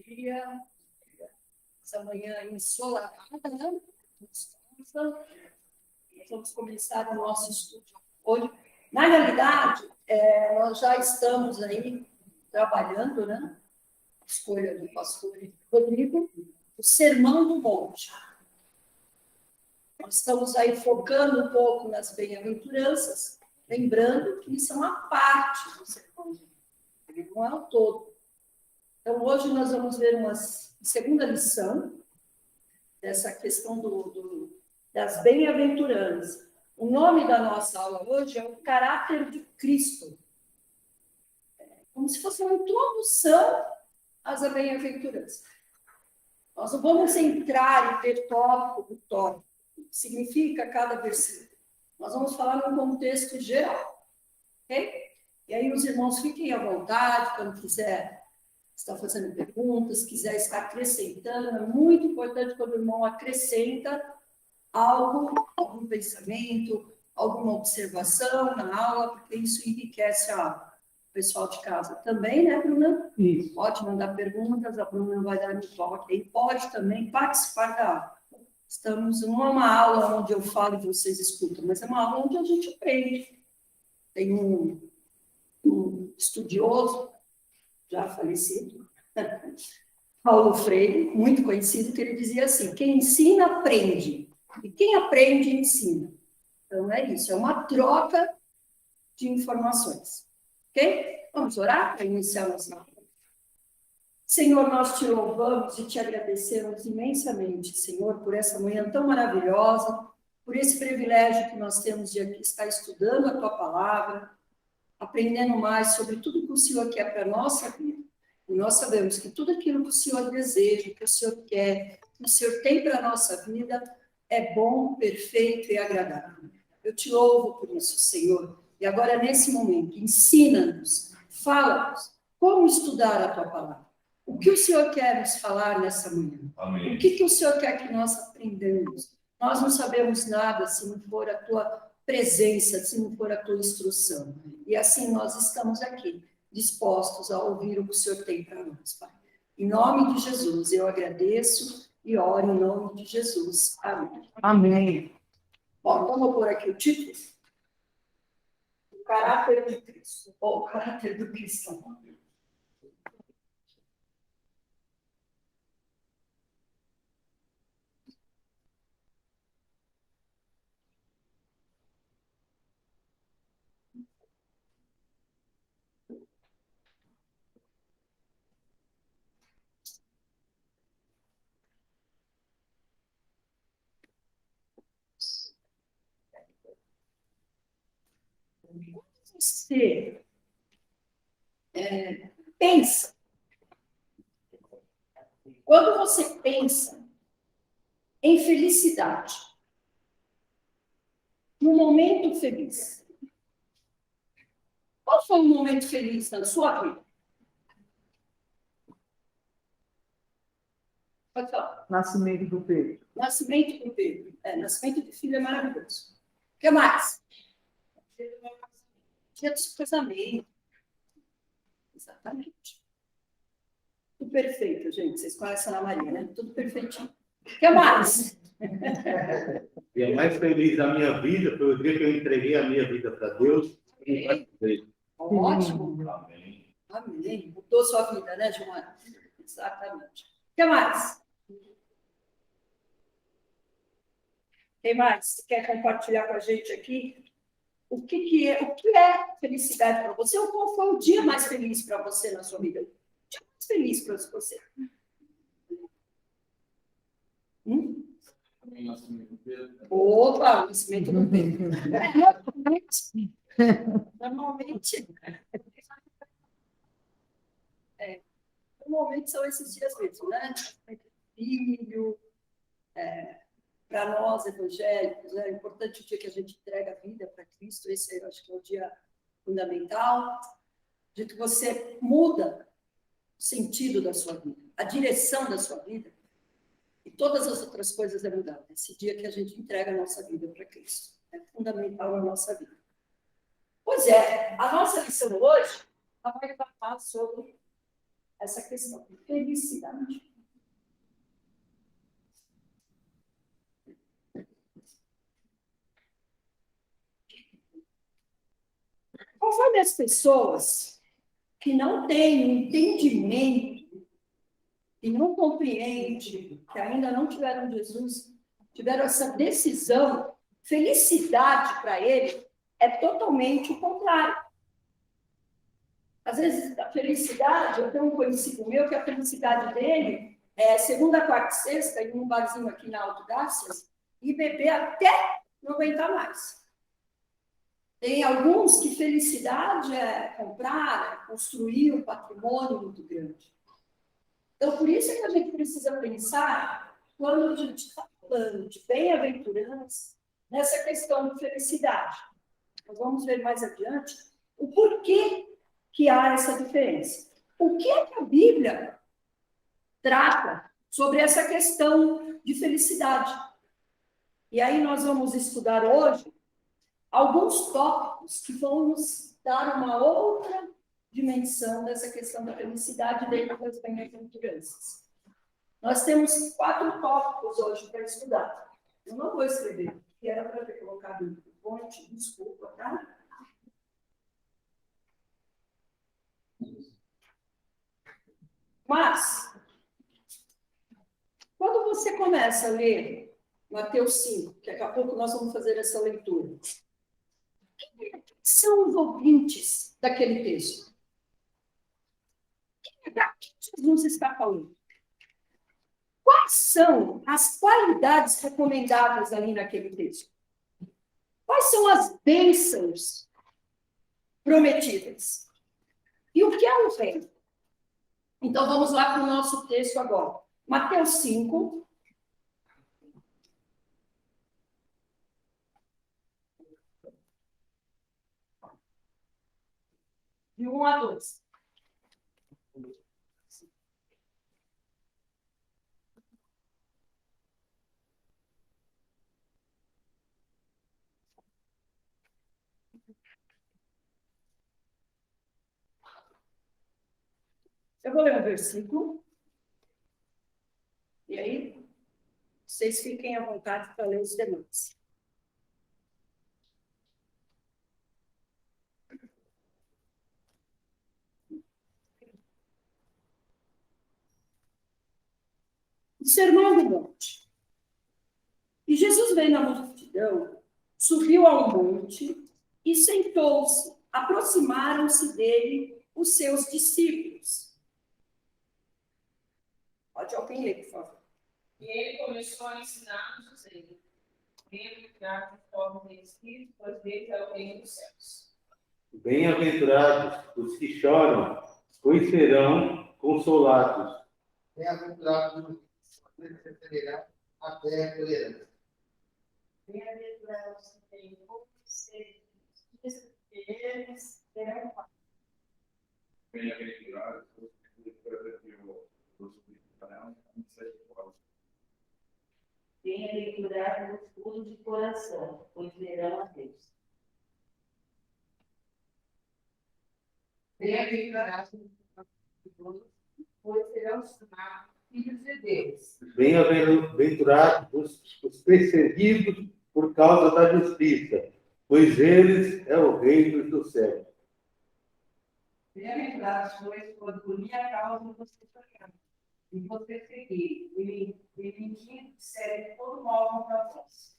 dia. Essa manhã ensolarada, né? Vamos começar o nosso estudo hoje. Na realidade, nós já estamos aí trabalhando, né? Escolha do pastor Rodrigo, o Sermão do Monte. Nós estamos aí focando um pouco nas bem-aventuranças, lembrando que isso é uma parte do Sermão do Monte, ele não é o todo. Então, hoje nós vamos ver uma segunda lição dessa questão das bem-aventuranças. O nome da nossa aula hoje é o caráter de Cristo. Como se fosse uma introdução às bem-aventuranças. Nós não vamos entrar e ver tópico por tópico, o que significa cada versículo. Nós vamos falar num contexto geral. Ok? E aí os irmãos fiquem à vontade, quando quiser estar fazendo perguntas, quiser estar acrescentando. É muito importante quando o irmão acrescenta algo, algum pensamento, alguma observação na aula, porque isso enriquece o pessoal de casa também, né, Bruna? Isso. Pode mandar perguntas, a Bruna vai dar um toque. E pode também participar da aula. Estamos numa aula onde eu falo e vocês escutam, mas é uma aula onde a gente aprende. Tem um estudioso, já falecido, Paulo Freire, muito conhecido, que ele dizia assim: quem ensina, aprende. E quem aprende, ensina. Então, é isso, é uma troca de informações. Ok? Vamos orar para iniciar nossa aula. Senhor, nós te louvamos e te agradecemos imensamente, Senhor, por essa manhã tão maravilhosa, por esse privilégio que nós temos de aqui estar estudando a tua palavra, aprendendo mais sobre tudo que o Senhor quer para a nossa vida. E nós sabemos que tudo aquilo que o Senhor deseja, que o Senhor quer, que o Senhor tem para a nossa vida, é bom, perfeito e agradável. Eu te louvo por isso, Senhor. E agora, nesse momento, ensina-nos, fala-nos como estudar a tua palavra. O que o Senhor quer nos falar nessa manhã? Amém. O que o Senhor quer que nós aprendamos? Nós não sabemos nada se não for a tua presença, se não for a tua instrução. E assim nós estamos aqui, dispostos a ouvir o que o Senhor tem para nós, Pai. Em nome de Jesus, eu agradeço e oro em nome de Jesus. Amém. Amém. Bom, então vou pôr aqui o título. O caráter de Cristo, ou o caráter do cristão. Você pensa, quando você pensa em felicidade, no momento feliz, qual foi o momento feliz na sua vida? Pode falar. Nascimento do Pedro. Nascimento do Pedro. Nascimento do filho é maravilhoso. O que mais? Dia do casamento. Exatamente. Tudo perfeito, gente. Vocês conhecem a Ana Maria, né? Tudo perfeitinho. O que mais? E a mais feliz da minha vida foi o dia que eu entreguei a minha vida para Deus. Ótimo. Amém. Amém. Mudou sua vida, né, Joana? Exatamente. O que mais? Quem mais quer compartilhar com a gente aqui? O que é felicidade para você? Ou qual foi o dia mais feliz para você na sua vida? O dia mais feliz para você? Opa, o nascimento do Pedro. Normalmente são esses dias mesmo, né? Filho, para nós evangélicos, é importante o dia que a gente entrega a vida para Cristo. Esse eu acho que é o dia fundamental. O dia que você muda o sentido da sua vida, a direção da sua vida, e todas as outras coisas é mudar. Esse dia que a gente entrega a nossa vida para Cristo. É fundamental na nossa vida. Pois é, a nossa lição hoje vai falar sobre essa questão de felicidade. Conforme as pessoas que não têm um entendimento, que não compreendem, que ainda não tiveram Jesus, tiveram essa decisão, felicidade para ele é totalmente o contrário. Às vezes, a felicidade, eu tenho um conhecido meu que a felicidade dele é segunda, quarta e sexta, em um barzinho aqui na Alto Garças, e beber até não aguentar mais. Tem alguns que felicidade é comprar, é construir um patrimônio muito grande. Então, por isso é que a gente precisa pensar, quando a gente está falando de bem-aventurança, nessa questão de felicidade. Nós vamos ver mais adiante o porquê que há essa diferença. O que é que a Bíblia trata sobre essa questão de felicidade? E aí nós vamos estudar hoje alguns tópicos que vão nos dar uma outra dimensão dessa questão da felicidade dentro das bem-aventuranças. Nós temos 4 tópicos hoje para estudar. Eu não vou escrever, que era para ter colocado no ponte, desculpa, tá? Mas, quando você começa a ler Mateus 5, que daqui a pouco nós vamos fazer essa leitura, quem são os ouvintes daquele texto? O que Jesus está falando? Quais são as qualidades recomendáveis ali naquele texto? Quais são as bênçãos prometidas? E o que é o reino? Então, vamos lá para o nosso texto agora. Mateus 5. De 1 a 2. Eu vou ler um versículo. E aí, vocês fiquem à vontade para ler os demais. O Sermão do Monte. E Jesus veio na multidão, subiu ao monte e sentou-se. Aproximaram-se dele os seus discípulos. Pode alguém ler, por favor. E ele começou a ensinar-nos, dizendo: bem-aventurados os pobres de espírito, pois deles é o reino dos céus. Bem-aventurados os que choram, pois serão consolados. Bem-aventurados os que receberão a terra tolerante. Bem-aventurados os que têm pouco sede, eles terão paz. Bem-aventurados os que Bem-aventurados os puros de coração, pois verão a Deus. Bem-aventurados pois serão chamados filhos de Deus. Bem-aventurados os perseguidos por causa da justiça, pois eles é o reino do céu. Bem-aventurados pois quando por minha causa vocês choraram e vocês seguirem, e mentindo disserem todo mal contra vós.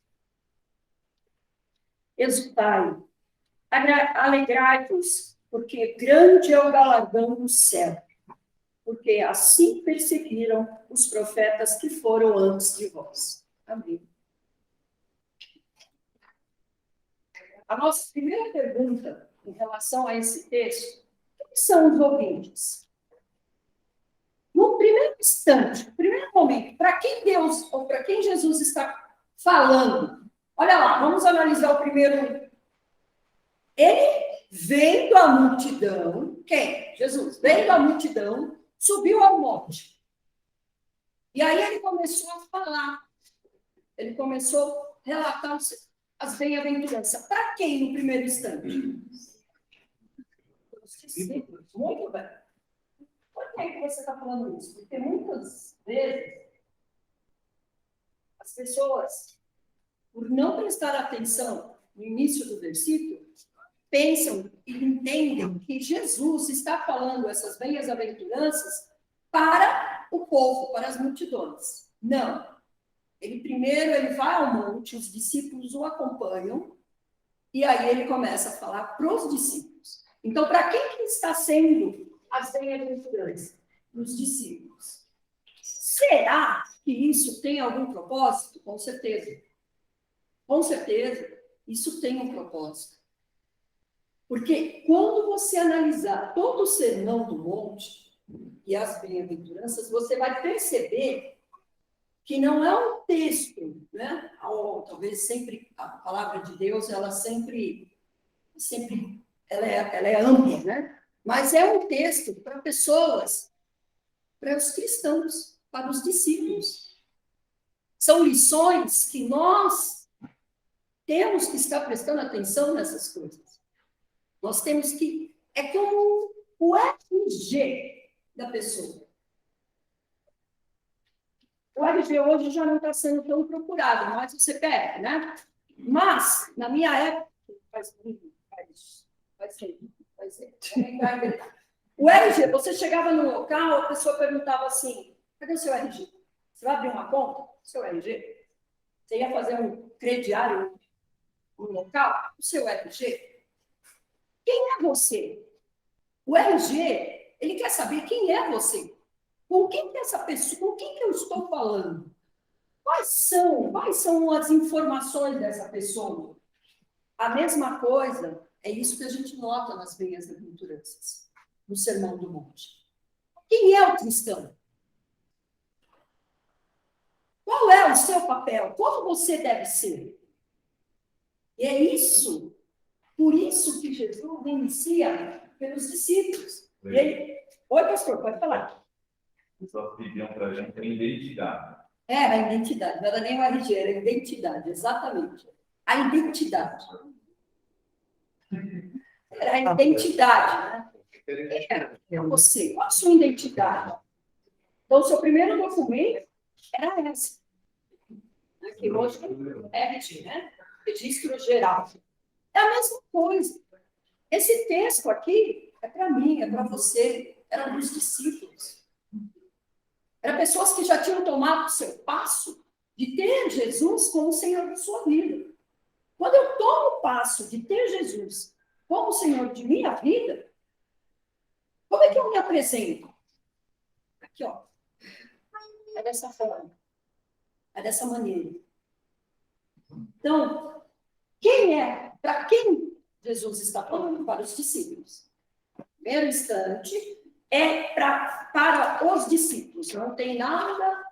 Exultai, alegrai-vos, porque grande é o galardão do céu, porque assim perseguiram os profetas que foram antes de vós. Amém. A nossa primeira pergunta em relação a esse texto: quem são os ouvintes? No primeiro instante, no primeiro momento, para quem Deus ou para quem Jesus está falando? Olha lá, vamos analisar o primeiro. Ele, vendo a multidão, quem? Jesus, vendo a multidão, subiu ao monte. E aí ele começou a falar. Ele começou a relatar as bem-aventuranças. Para quem no primeiro instante? Os discípulos. Muito bem. Por que é que você está falando isso? Porque muitas vezes as pessoas, por não prestar atenção no início do versículo, pensam e entendem que Jesus está falando essas bem-aventuranças para o povo, para as multidões. Não. Ele vai ao monte, os discípulos o acompanham, e aí ele começa a falar para os discípulos. Então, para quem que está sendo as bem-aventuranças? Para os discípulos. Será que isso tem algum propósito? Com certeza. Com certeza, isso tem um propósito. Porque quando você analisar todo o Sermão do Monte e as bem-aventuranças, você vai perceber que não é um texto, né? Ou, talvez sempre a palavra de Deus, ela sempre ela é ampla, né? Mas é um texto para pessoas, para os cristãos, para os discípulos. São lições que nós temos que estar prestando atenção nessas coisas. Nós temos que... É como o RG da pessoa. O RG hoje já não está sendo tão procurado, mas o CPF, né? Mas, na minha época, vai ser. O RG, você chegava no local, a pessoa perguntava assim, cadê o seu RG? Você vai abrir uma conta? O seu RG? Você ia fazer um crediário no local? O seu RG? Quem é você? O RG, ele quer saber quem é você. Com quem que essa pessoa, com quem que eu estou falando? Quais são as informações dessa pessoa? A mesma coisa, é isso que a gente nota nas bem-aventuranças, no Sermão do Monte. Quem é o cristão? Qual é o seu papel? Como você deve ser? E é isso, por isso que Jesus inicia pelos discípulos. Oi, pastor, pode falar. Só pediam para a gente a identidade. A identidade, não era nem o RG, era a identidade, exatamente. A identidade. Era a identidade, né? É você, qual a sua identidade? Então, o seu primeiro documento era esse. Aqui hoje é RG, né? Registro Geral. É a mesma coisa. Esse texto aqui é para mim, é para você, era dos discípulos. Eram pessoas que já tinham tomado o seu passo de ter Jesus como o Senhor da sua vida. Quando eu tomo o passo de ter Jesus como o Senhor de minha vida, como é que eu me apresento? Aqui, ó. É dessa forma. É dessa maneira. Então, para quem Jesus está falando? Para os discípulos. Primeiro instante, é para os discípulos. Não tem nada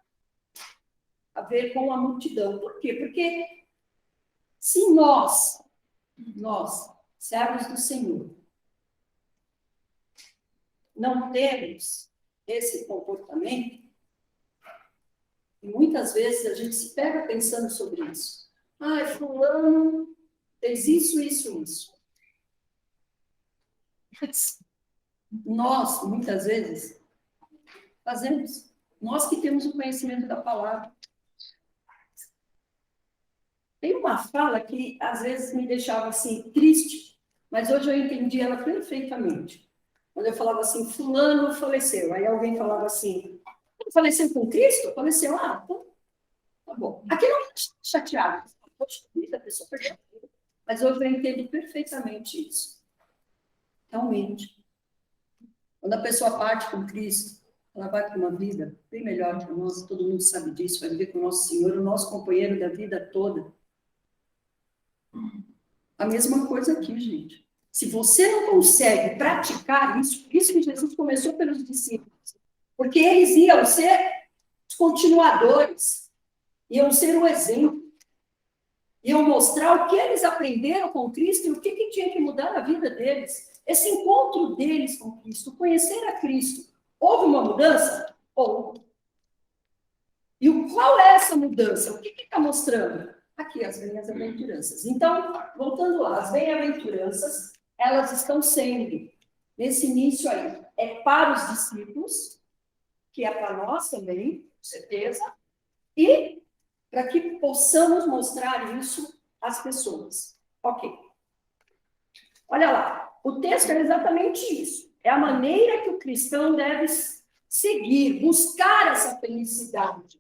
a ver com a multidão. Por quê? Porque se nós, servos do Senhor, não temos esse comportamento, e muitas vezes a gente se pega pensando sobre isso. Fulano fez isso. Nós, muitas vezes, fazemos. Nós que temos o conhecimento da palavra. Tem uma fala que, às vezes, me deixava, assim, triste, mas hoje eu entendi ela perfeitamente. Quando eu falava assim, fulano faleceu. Aí alguém falava assim, faleceu com Cristo? Faleceu? Então, tá bom. Aqui não é chateado. Poxa vida, a pessoa perdeu a vida. Mas hoje eu entendo perfeitamente isso. Realmente. Quando a pessoa parte com Cristo, ela vai para uma vida bem melhor que a nossa, todo mundo sabe disso, vai viver com o nosso Senhor, o nosso companheiro da vida toda. A mesma coisa aqui, gente. Se você não consegue praticar isso, por isso que Jesus começou pelos discípulos, porque eles iam ser os continuadores, iam ser o exemplo, iam mostrar o que eles aprenderam com Cristo e o que tinha que mudar na vida deles. Esse encontro deles com Cristo, conhecer a Cristo, houve uma mudança? Houve. E qual é essa mudança? O que está mostrando? Aqui, as bem-aventuranças. Então, voltando lá, as bem-aventuranças, elas estão sendo nesse início aí, é para os discípulos, que é para nós também, com certeza, e para que possamos mostrar isso às pessoas. Ok. Olha lá, o texto é exatamente isso. É a maneira que o cristão deve seguir, buscar essa felicidade.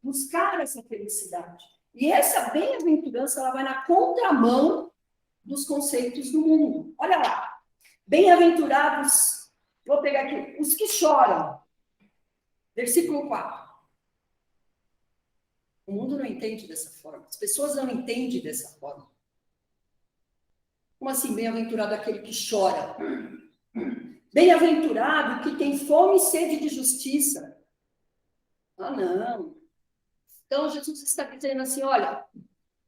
Buscar essa felicidade. E essa bem-aventurança, ela vai na contramão dos conceitos do mundo. Olha lá. Bem-aventurados, vou pegar aqui, os que choram. Versículo 4. O mundo não entende dessa forma. As pessoas não entendem dessa forma. Como assim, bem-aventurado aquele que chora? Bem-aventurado que tem fome e sede de justiça. Ah, não. Então, Jesus está dizendo assim, olha,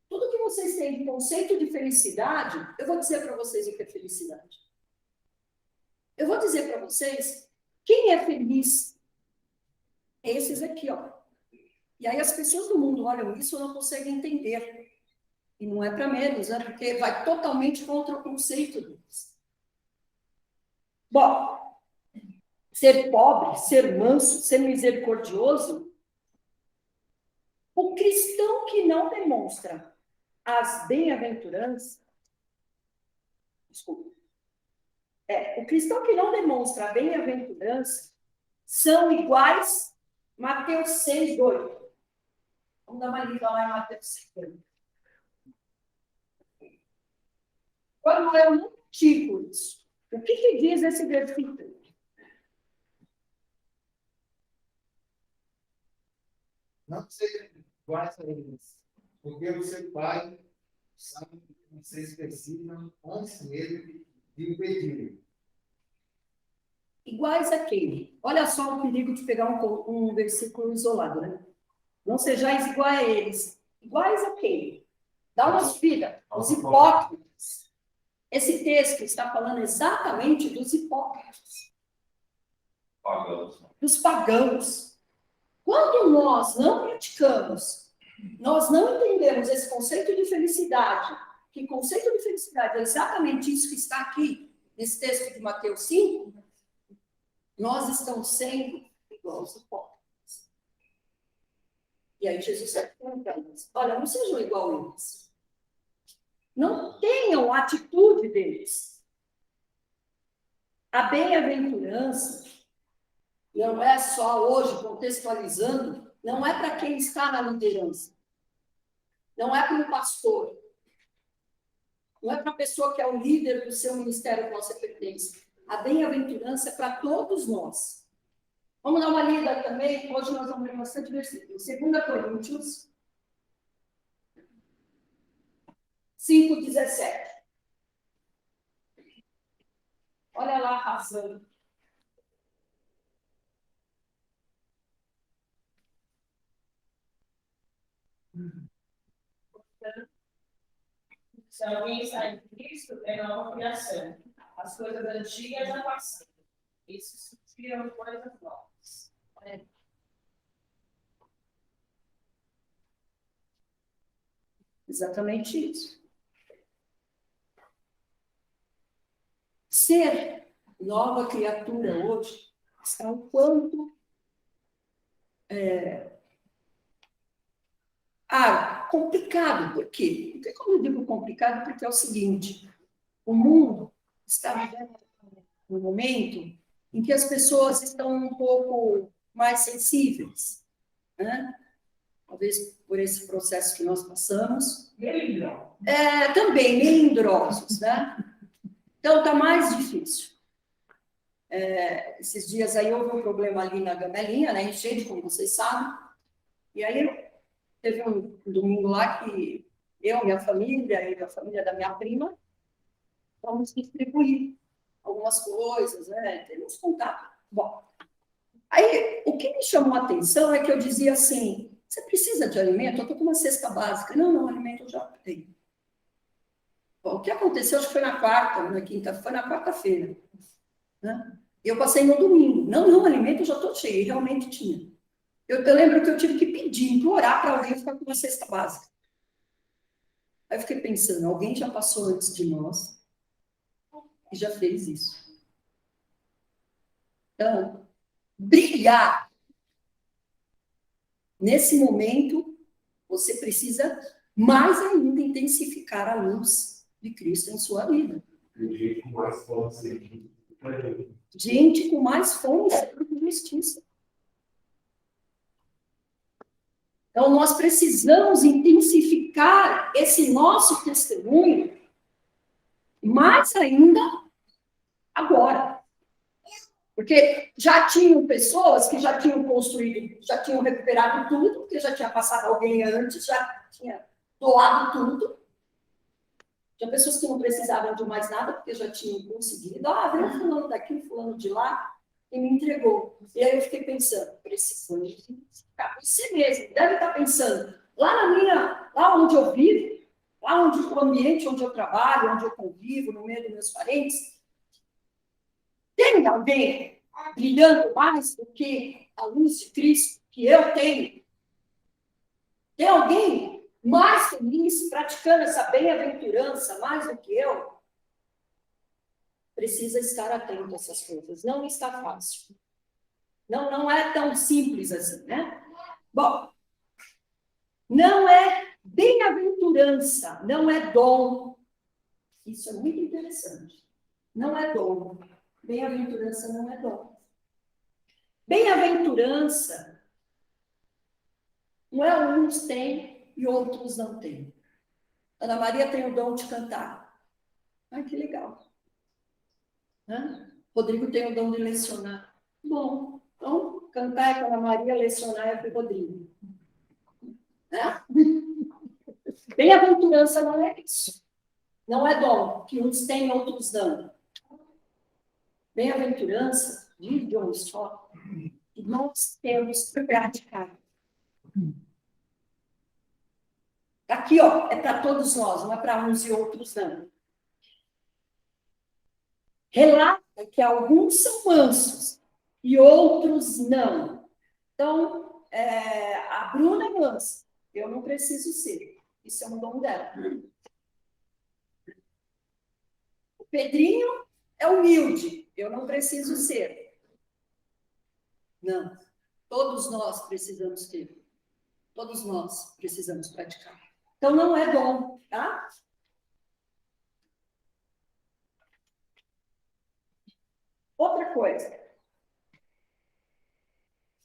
tudo que vocês têm de conceito de felicidade, eu vou dizer para vocês o que é felicidade. Eu vou dizer para vocês quem é feliz. Esses aqui, ó. E aí as pessoas do mundo olham isso e não conseguem entender. E não é para menos, né? Porque vai totalmente contra o conceito deles. Bom, ser pobre, ser manso, ser misericordioso, o cristão que não demonstra as bem-aventuranças, desculpa, o cristão que não demonstra a bem-aventurança são iguais, Mateus 6, 2. Vamos dar uma lida lá em Mateus 6, 2. Quando eu não digo isso, o que diz esse versículo? Não sejam iguais a eles, porque o seu Pai sabe que vocês precisam antes mesmo de o pedirem. Iguais a quem? Olha só o perigo de pegar um versículo isolado, né? Não sejais iguais a eles. Iguais a quem? Dá uma subida. Os hipócritas. Esse texto está falando exatamente dos hipócritas. Pagãos. Dos pagãos. Quando nós não praticamos, nós não entendemos esse conceito de felicidade, que conceito de felicidade é exatamente isso que está aqui, nesse texto de Mateus 5, nós estamos sendo igual aos hipócritas. E aí Jesus está perguntando, olha, não sejam igual a eles. Não tenham a atitude deles. A bem-aventurança não é só hoje, contextualizando, não é para quem está na liderança. Não é para o pastor. Não é para a pessoa que é o líder do seu ministério que você pertence. A bem-aventurança é para todos nós. Vamos dar uma lida também. Hoje nós vamos ler bastante versículos. 2 Coríntios 5:17. Olha lá a razão. Se alguém está em Cristo, é nova criação. As coisas antigas já passaram. Isso surgiram coisas novas. Exatamente isso. Ser nova criatura hoje está um quanto complicado. Por quê? Porque, como eu digo complicado, porque é o seguinte, o mundo está vivendo um momento em que as pessoas estão um pouco mais sensíveis, né? Talvez por esse processo que nós passamos. Também melindrosos, né? Então, está mais difícil. Esses dias aí houve um problema ali na Gamelinha, né? Enchente, como vocês sabem. E aí teve um domingo lá que eu, minha família e a família da minha prima vamos distribuir algumas coisas, né? Temos contato. Bom, aí o que me chamou a atenção é que eu dizia assim, você precisa de alimento? Eu estou com uma cesta básica. Não, alimento eu já tenho. Bom, o que aconteceu, acho que foi na quarta-feira. Né? Eu passei no domingo. Não, alimento eu já estou cheio. E realmente tinha. Eu lembro que eu tive que pedir, implorar para alguém ficar com uma cesta básica. Aí eu fiquei pensando, alguém já passou antes de nós e já fez isso. Então, brilhar. Nesse momento, você precisa mais ainda intensificar a luz de Cristo em sua vida. Gente com mais força. Gente com mais fome de justiça. Então, nós precisamos intensificar esse nosso testemunho mais ainda agora. Porque já tinham pessoas que já tinham construído, já tinham recuperado tudo, porque já tinha passado alguém antes, já tinha doado tudo. Tinha pessoas que não precisavam de mais nada, porque já tinham conseguido. Ah, veio fulano daqui, fulano de lá, e me entregou. E aí eu fiquei pensando, precisando ficar com você mesmo. Deve estar pensando, lá onde eu vivo, lá onde o ambiente onde eu trabalho, onde eu convivo, no meio dos meus parentes, tem alguém brilhando mais do que a luz de Cristo que eu tenho? Tem alguém mais feliz, praticando essa bem-aventurança mais do que eu? Precisa estar atento a essas coisas. Não está fácil. Não é tão simples assim, né? Bom, não é bem-aventurança, não é dom. Isso é muito interessante. Não é dom. Bem-aventurança não é dom. Bem-aventurança não é uns têm e outros não têm. Ana Maria tem o dom de cantar. Ai, que legal. Rodrigo tem o dom de lecionar. Bom, então, cantar é com a Ana Maria, lecionar é com o Rodrigo. Bem-aventurança não é isso. Não é dom, que uns têm e outros não. Bem-aventurança, diz John Stott, que nós temos que praticar. Aqui, ó, é para todos nós, não é para uns e outros não. Relata que alguns são mansos e outros não. Então, a Bruna é mansa, eu não preciso ser. Isso é um dom dela. O Pedrinho é humilde, eu não preciso ser. Não. Todos nós precisamos ter. Todos nós precisamos praticar. Então, não é dom, tá? Outra coisa.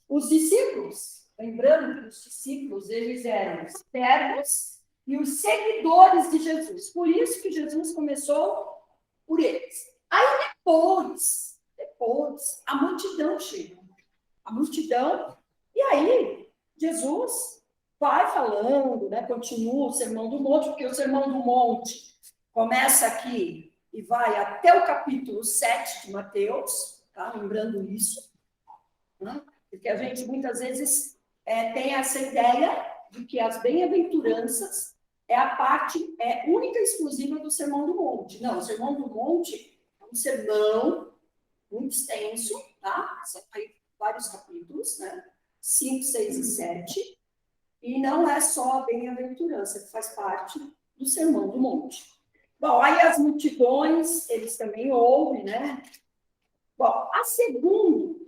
Os discípulos, lembrando que os discípulos, eles eram os servos e os seguidores de Jesus. Por isso que Jesus começou por eles. Aí depois, a multidão chega. A multidão, e aí Jesus vai falando, né, continua o Sermão do Monte, porque o Sermão do Monte começa aqui e vai até o capítulo 7 de Mateus, tá? Lembrando isso, né? Porque a gente muitas vezes tem essa ideia de que as bem-aventuranças é a parte única e exclusiva do Sermão do Monte. Não, o Sermão do Monte é um sermão muito extenso, tá? São aí vários capítulos, né? 5, 6 e 7. E não é só a bem-aventurança, que faz parte do Sermão do Monte. Bom, aí as multidões, eles também ouvem, né? Bom, o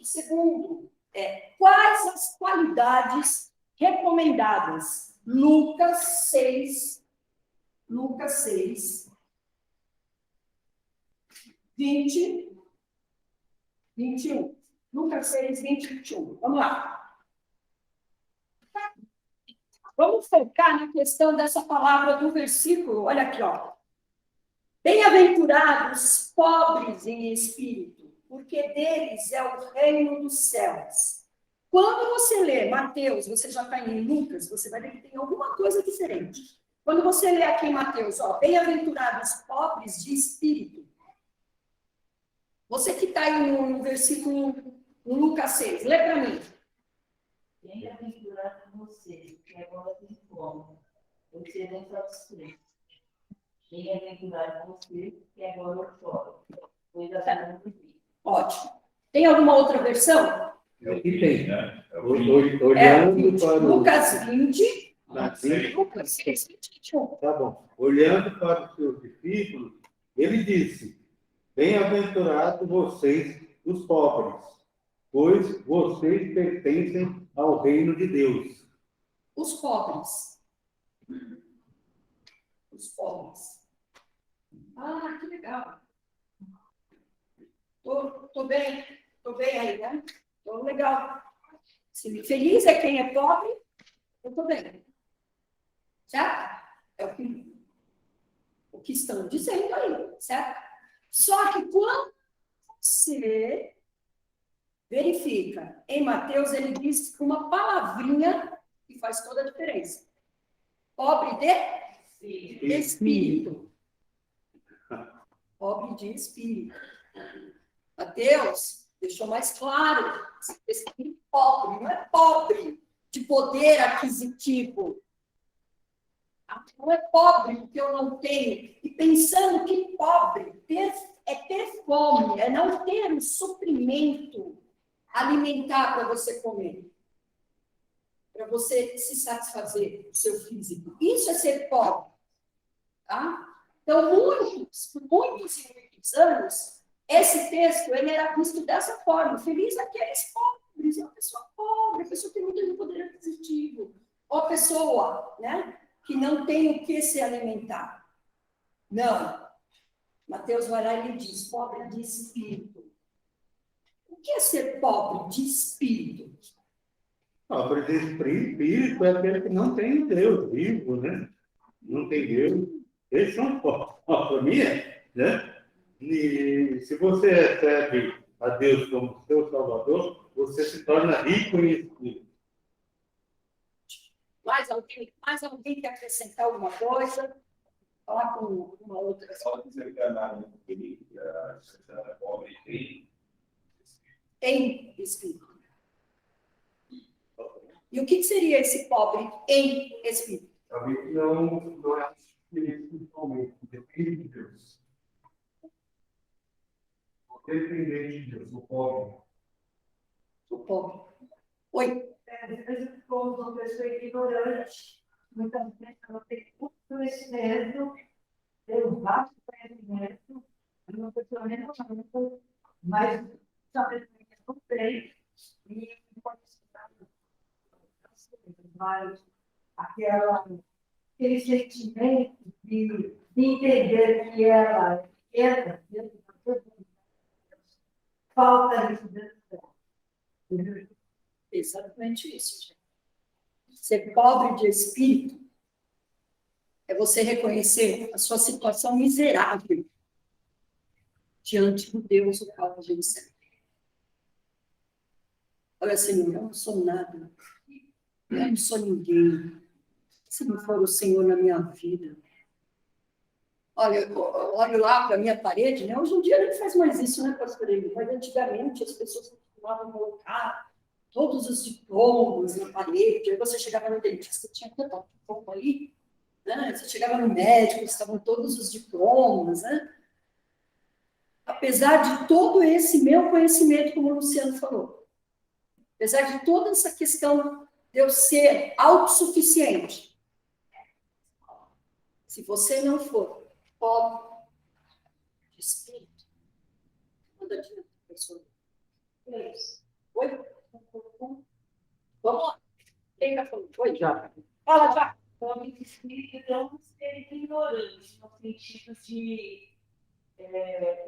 segundo é quais as qualidades recomendadas? Lucas 6, 20, 21. Lucas 6, 20, 21. Vamos lá. Vamos focar na questão dessa palavra do versículo. Olha aqui, ó. Bem-aventurados pobres em espírito, porque deles é o reino dos céus. Quando você lê Mateus, você já está em Lucas, você vai ver que tem alguma coisa diferente. Quando você lê aqui em Mateus, ó, bem-aventurados pobres de espírito. Você que está aí no versículo, no Lucas 6, lê para mim. Bem-aventurado você, que agora tem fome, pois serão satisfeitos. Bem-aventurado você, que agora chora, pois a não vive. Ótimo. Tem alguma outra versão? Aqui tem. Né? Olhando para o... Lucas 20. Lucas 6, 21. Tá bom. Olhando para os seus discípulos, ele disse: bem-aventurados vocês, os pobres, pois vocês pertencem ao reino de Deus. Os pobres. Os pobres. Ah, que legal. Tô bem aí, né? Tô legal. Feliz é quem é pobre, eu tô bem. Certo? É o que estão dizendo aí, certo? Só que quando você verifica, em Mateus ele diz uma palavrinha que faz toda a diferença. Pobre de espírito. Pobre de espírito. Mateus deixou mais claro. Espírito pobre, não é pobre de poder aquisitivo. Não é pobre porque eu não tenho. E pensando que pobre é ter fome, é não ter um suprimento alimentar para você comer, para você se satisfazer o seu físico. Isso é ser pobre. Tá? Então, por muitos e muitos anos, esse texto ele era visto dessa forma. Feliz aqueles pobres, uma pessoa pobre, a pessoa que não tem poder aquisitivo, ou a pessoa, né, que não tem o que se alimentar. Não. Mateus vai lá e ele diz, pobre de espírito. O que é ser pobre de espírito? Pobre de espírito é aquele que não tem Deus vivo, né? Não tem Deus. Eles são pobres. Para mim, né? E se você recebe a Deus como seu Salvador, você se torna rico em espírito. Mais alguém quer acrescentar alguma coisa? Falar com uma outra. Só dizer que a Ana é pobre Em espírito. E o que seria esse pobre em espírito? Talvez não é espiritualmente, depende de Deus. Dependente de Deus, o pobre. O pobre. Oi. Às vezes, como uma pessoa ignorante, muitas vezes ela tem muito conhecimento, tem um vasto conhecimento, é uma pessoa renomada, mas sabe que não tem, e pode estar mas aquele sentimento de entender que ela entra dentro da sua vida. Falta isso dentro dela. Exatamente isso, gente. Ser pobre de espírito é você reconhecer a sua situação miserável diante do Deus o qual a gente serve. Olha, Senhor, eu não sou nada. Eu não sou ninguém. Se não for o Senhor na minha vida. Olha, eu olho lá para a minha parede, né? Hoje em dia não faz mais isso, né, pastor Emílio? Mas antigamente as pessoas costumavam colocar todos os diplomas na parede. Aí você chegava no dentista, tinha tanta diploma ali, né? Você chegava no médico, estavam todos os diplomas, né? Apesar de todo esse meu conhecimento, como o Luciano falou, apesar de toda essa questão de eu ser autossuficiente, se você não for pobre de espírito, manda adiante, pessoa. Oi? Vamos lá. Quem já falou? Oi, já. Fala, já. Pobre de espírito não ser ignorante, no sentido de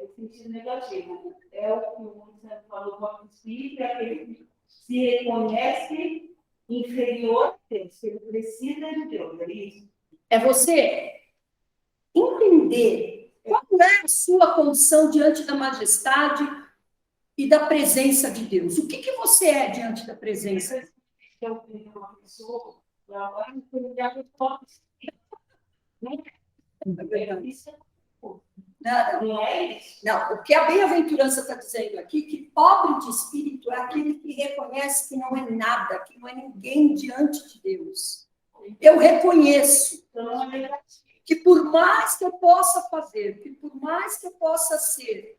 no sentido negativo. É o que o Luciano falou, pobre de espírito é aquele que se reconhece inferior a Deus, que ele precisa de Deus, é isso? É você entender qual é a sua condição diante da majestade e da presença de Deus. O que você é diante da presença? Eu tenho uma pessoa, agora não foi lugar de pobre de espírito. Isso não é isso? Não, o que a bem-aventurança está dizendo aqui, que pobre de espírito é aquele que reconhece que não é nada, que não é ninguém diante de Deus. Eu reconheço que por mais que eu possa fazer, que por mais que eu possa ser,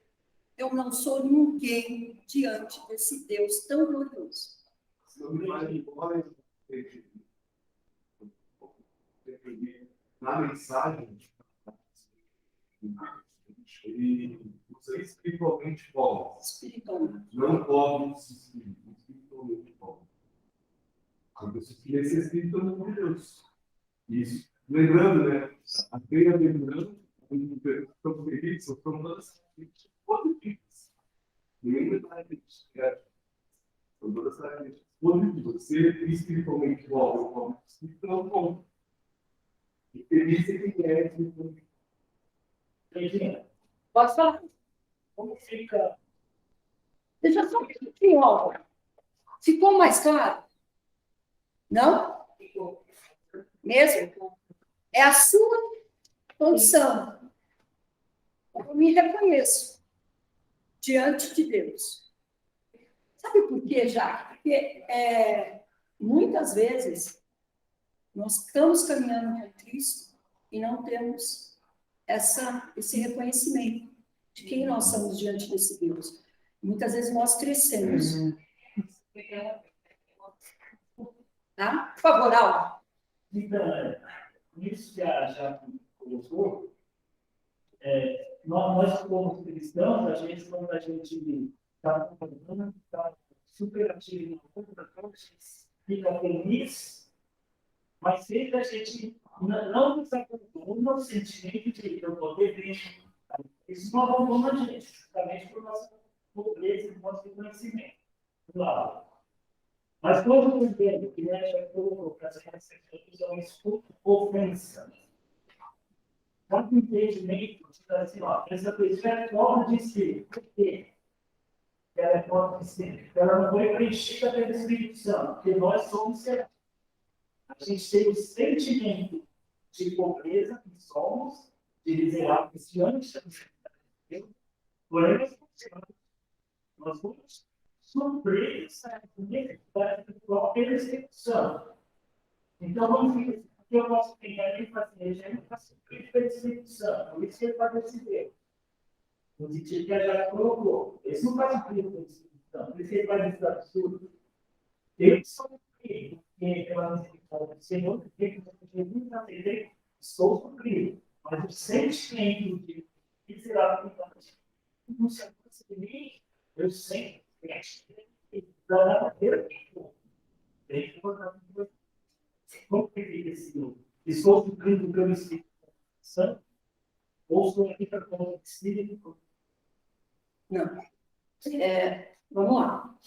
eu não sou ninguém diante desse Deus tão glorioso. Na mensagem, ele Você espiritualmente pobre. Espiritualmente. Não pobre espiritualmente pobre. Quando você queria ser espiritualmente com Deus. Isso. Lembrando, né? A feira lembrando, são felizes, são todas positivas. Lembra da gente. São todas positivas. Ser espiritualmente pobre, espiritualmente bom. E feliz é quem é espiritualmente. Regina, Pode falar. como fica? Deixa só um pouquinho, ó. Ficou mais claro? Não? Mesmo? É a sua condição. Eu me reconheço diante de Deus. Sabe por quê, Jaque? Porque muitas vezes nós estamos caminhando com Cristo e não temos esse reconhecimento de quem nós somos diante desse Deus. Muitas vezes nós crescemos. Tá? Por favor, Alva. Então, isso que a Jaque colocou, nós como cristãos, a gente, quando a gente está concordando, está super ativo na outra, a gente fica feliz, mas sempre a gente não nos abandona o sentimento de eu poder ver. Isso não abandona a gente, justamente por nossa pobreza e nosso reconhecimento. Claro. Mas quando eu entendo que já colocou para essa pessoas é uma ofensa, tanto entendimento, assim, ó, essa pessoa é pobre de si. Por quê? Ela é pobre de si. Ela não foi preenchida pelo Espírito Santo, porque nós somos servos. A gente tem o sentimento de pobreza que somos, de miseráveis diante da Deus, porém nós vamos sofrer essa necessidade espiritual pelo Espírito Santo. Então, vamos ver o que eu posso pegar e fazer. Já não faço sofrer pelo Espírito Santo, por isso que ele vai decidir. No sentido que a já colocou. Esse não faz sofrer pelo Espírito Santo, por isso que ele vai dizer absurdo. Eu sofri, porque pela misericórdia do Senhor, porque Jesus não entender, estou sofrendo. Mas o sentimento de miserabilidade não se aproxima de mim, eu sempre estou cumprindo pelo Espírito Santo ou estou aqui para o Espírito? Não. Vamos lá.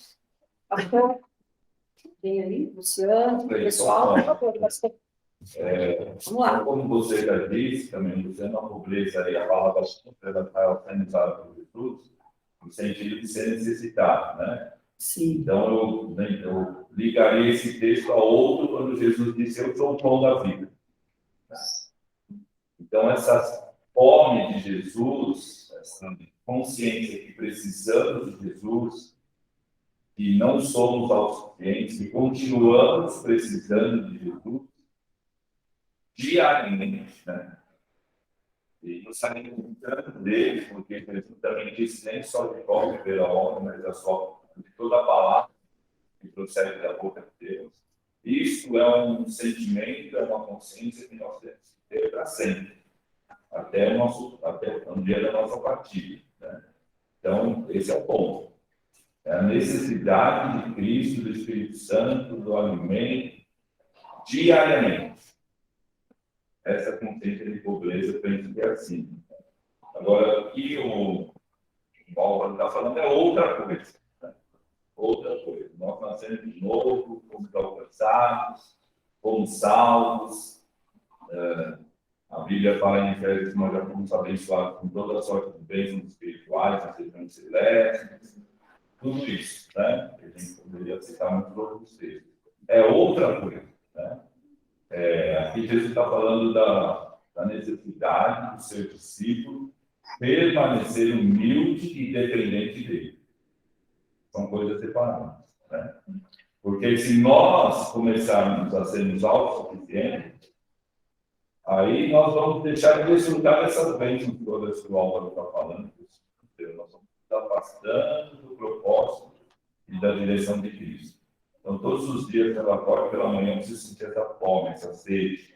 Pastor, tem ali, Luciano, pessoal, por favor, pastor. Vamos lá. Como você já disse, também, Luciano, a pobreza e a palavra ela está sendo usada por Jesus, no sentido de ser necessitado, né? Sim. Então, eu ligaria esse texto a outro quando Jesus disse, eu sou o pão da vida. Então, essa fome de Jesus, essa consciência que precisamos de Jesus, que não somos autossuficientes, que continuamos precisando de Jesus, diariamente, né? E nos alimentando dele, porque Jesus também disse, nem só de pão viverá o homem, mas é só de toda a palavra que procede da boca de Deus. Isso é um sentimento, é uma consciência que nós temos que ter para sempre, até o dia da nossa partida, né? Então, esse é o ponto. É a necessidade de Cristo, do Espírito Santo, do alimento, diariamente. Essa consciência de pobreza, eu penso que é assim. Agora, o que o Álvaro está falando é outra coisa. Né? Outra coisa. Nós nascemos de novo, fomos alcançados, fomos salvos. A Bíblia fala em Efésios que nós já fomos abençoados com toda a sorte de bênçãos espirituais, nas regiões celestes, tudo isso, né? A gente poderia citar muitos outros textos. É outra coisa, né? Aqui Jesus está falando da necessidade do seu discípulo permanecer humilde e dependente dele. São coisas separadas, né? Porque se nós começarmos a sermos autossuficientes, aí nós vamos deixar de desfrutar dessas bênçãos todas que o Álvaro está falando. Nós vamos estar afastando do propósito e da direção de Cristo. Então, todos os dias, pela porta, pela manhã, eu preciso sentir essa fome, essa sede.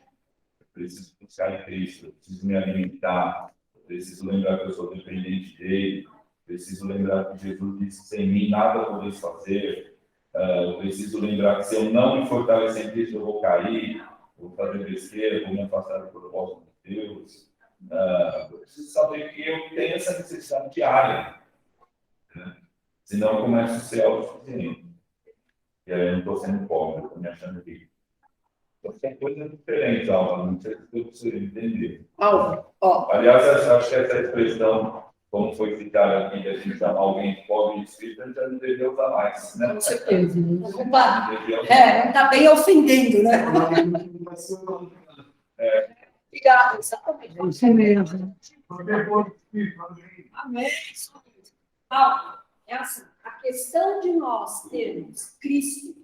Eu preciso buscar em Cristo, eu preciso me alimentar, eu preciso lembrar que eu sou dependente dele. preciso lembrar que Jesus disse: sem mim nada podeis fazer. Eu preciso lembrar que se eu não me fortalecer em Cristo, eu vou cair, vou fazer besteira, vou me afastar do propósito de Deus. Eu preciso saber que eu tenho essa necessidade diária, né? Senão eu começo a ser autossuficiente. E aí eu não estou sendo pobre, eu estou me achando rico. Então, são coisas diferentes, Álvaro, não sei se você entender. Aliás, acho que essa expressão, como foi citada aqui, de a gente chamar alguém de pobre de espírito, a gente já não deveria usar mais, né? Com certeza. Não está bem ofendendo, né? Obrigada, exatamente. É isso mesmo. Amém. Paulo, é assim, a questão de nós termos Cristo,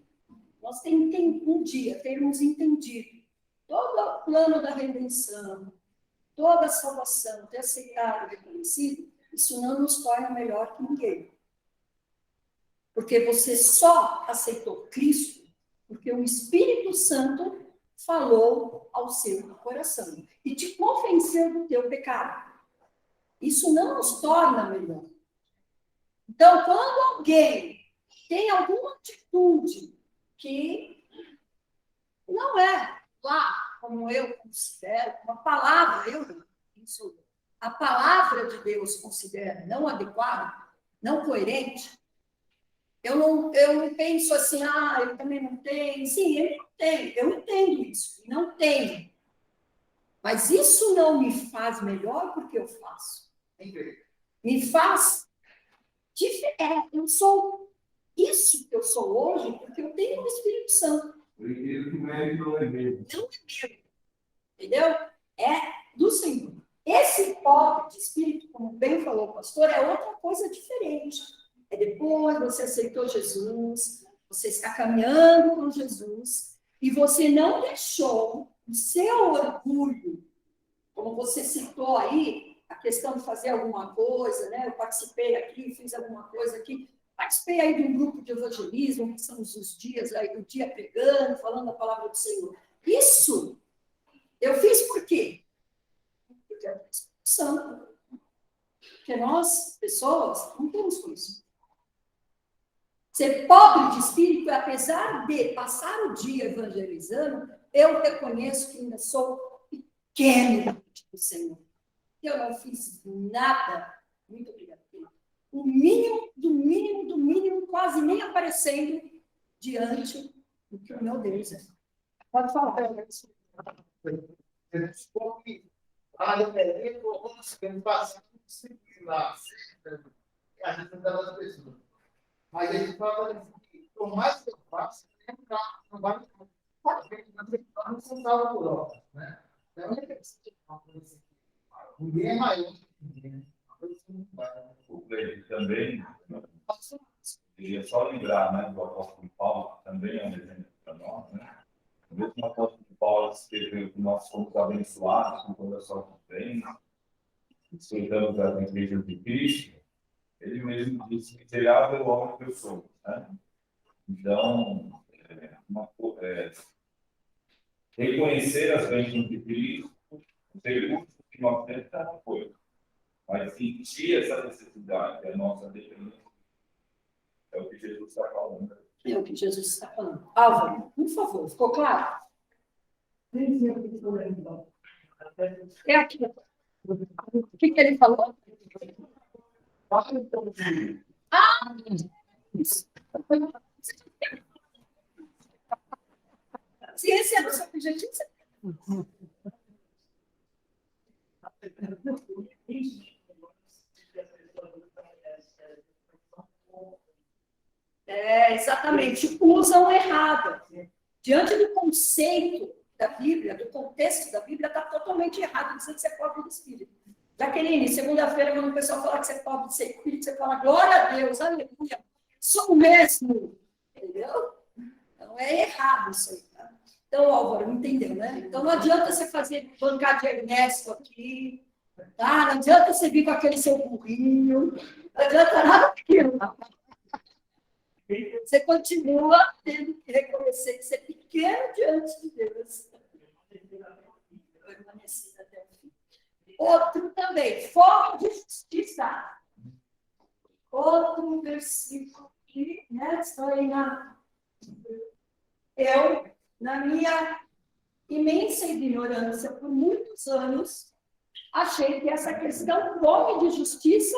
nós temos um dia, termos entendido todo o plano da redenção, toda a salvação, ter aceitado e reconhecido, isso não nos torna melhor que ninguém. Porque você só aceitou Cristo porque o Espírito Santo falou ao seu coração e te convenceu do teu pecado. Isso não nos torna melhor. Então, quando alguém tem alguma atitude que não é lá, como eu considero, uma palavra, a palavra de Deus considera não adequada, não coerente, eu não penso assim, ele também não tem. Sim, ele não tem, eu entendo isso, não tem. Mas isso não me faz melhor porque eu faço. Me faz eu sou isso que eu sou hoje porque eu tenho o Espírito Santo. Não é meu. Entendeu? É do Senhor. Esse pobre de espírito, como bem falou o pastor, é outra coisa diferente. É depois você aceitou Jesus, você está caminhando com Jesus, e você não deixou o seu orgulho, como você citou aí, a questão de fazer alguma coisa, né? Eu participei aqui, fiz alguma coisa aqui, participei aí de um grupo de evangelismo, que são os dias aí, o dia pregando, falando a palavra do Senhor. Isso eu fiz por quê? Porque é santo. Porque nós, pessoas, não temos isso. Ser pobre de espírito, apesar de passar o dia evangelizando, eu reconheço que ainda sou pequeno do Senhor. Eu não fiz nada. Muito obrigada. O mínimo, do mínimo, do mínimo, quase nem aparecendo diante do que o meu Deus é. Pode falar. A gente dá as pessoas. Mas a gente fala que, por mais que eu faça, não vai não se salva por obra, né? Então, ninguém é maior que ninguém. O Cleide também, queria só lembrar, né, do apóstolo Paulo, que também é um exemplo para nós, né? O mesmo apóstolo Paulo escreveu que nós fomos abençoados com toda a sorte de bens, desfrutamos das igrejas de Cristo. Ele mesmo disse que miserável é o homem que eu sou, né? Então, reconhecer as bênçãos de Cristo, segundo que nós temos é uma coisa, mas sentir essa necessidade, a nossa dependência, é o que Jesus está falando. É o que Jesus está falando. Álvaro, por favor, ficou claro? É aqui. O que ele falou? Ciência do seu objetivo. Exatamente. Usam errado. Diante do conceito da Bíblia, do contexto da Bíblia, está totalmente errado dizer que você é pobre de espírito. Jaqueline, segunda-feira, quando o pessoal fala que você é pobre de espírito, você fala, glória a Deus, aleluia, sou mesmo. Entendeu? Então, é errado isso aí. Tá? Então, Álvaro, entendeu, né? Então, não adianta você fazer bancar de Ernesto aqui, tá? Não adianta você vir com aquele seu burrinho, não adianta nada daquilo. Você continua tendo que reconhecer que você é pequeno diante de Deus. Outro também, fome de justiça. versículo que, né, estou aí eu, na minha imensa ignorância, por muitos anos, achei que essa questão fome de justiça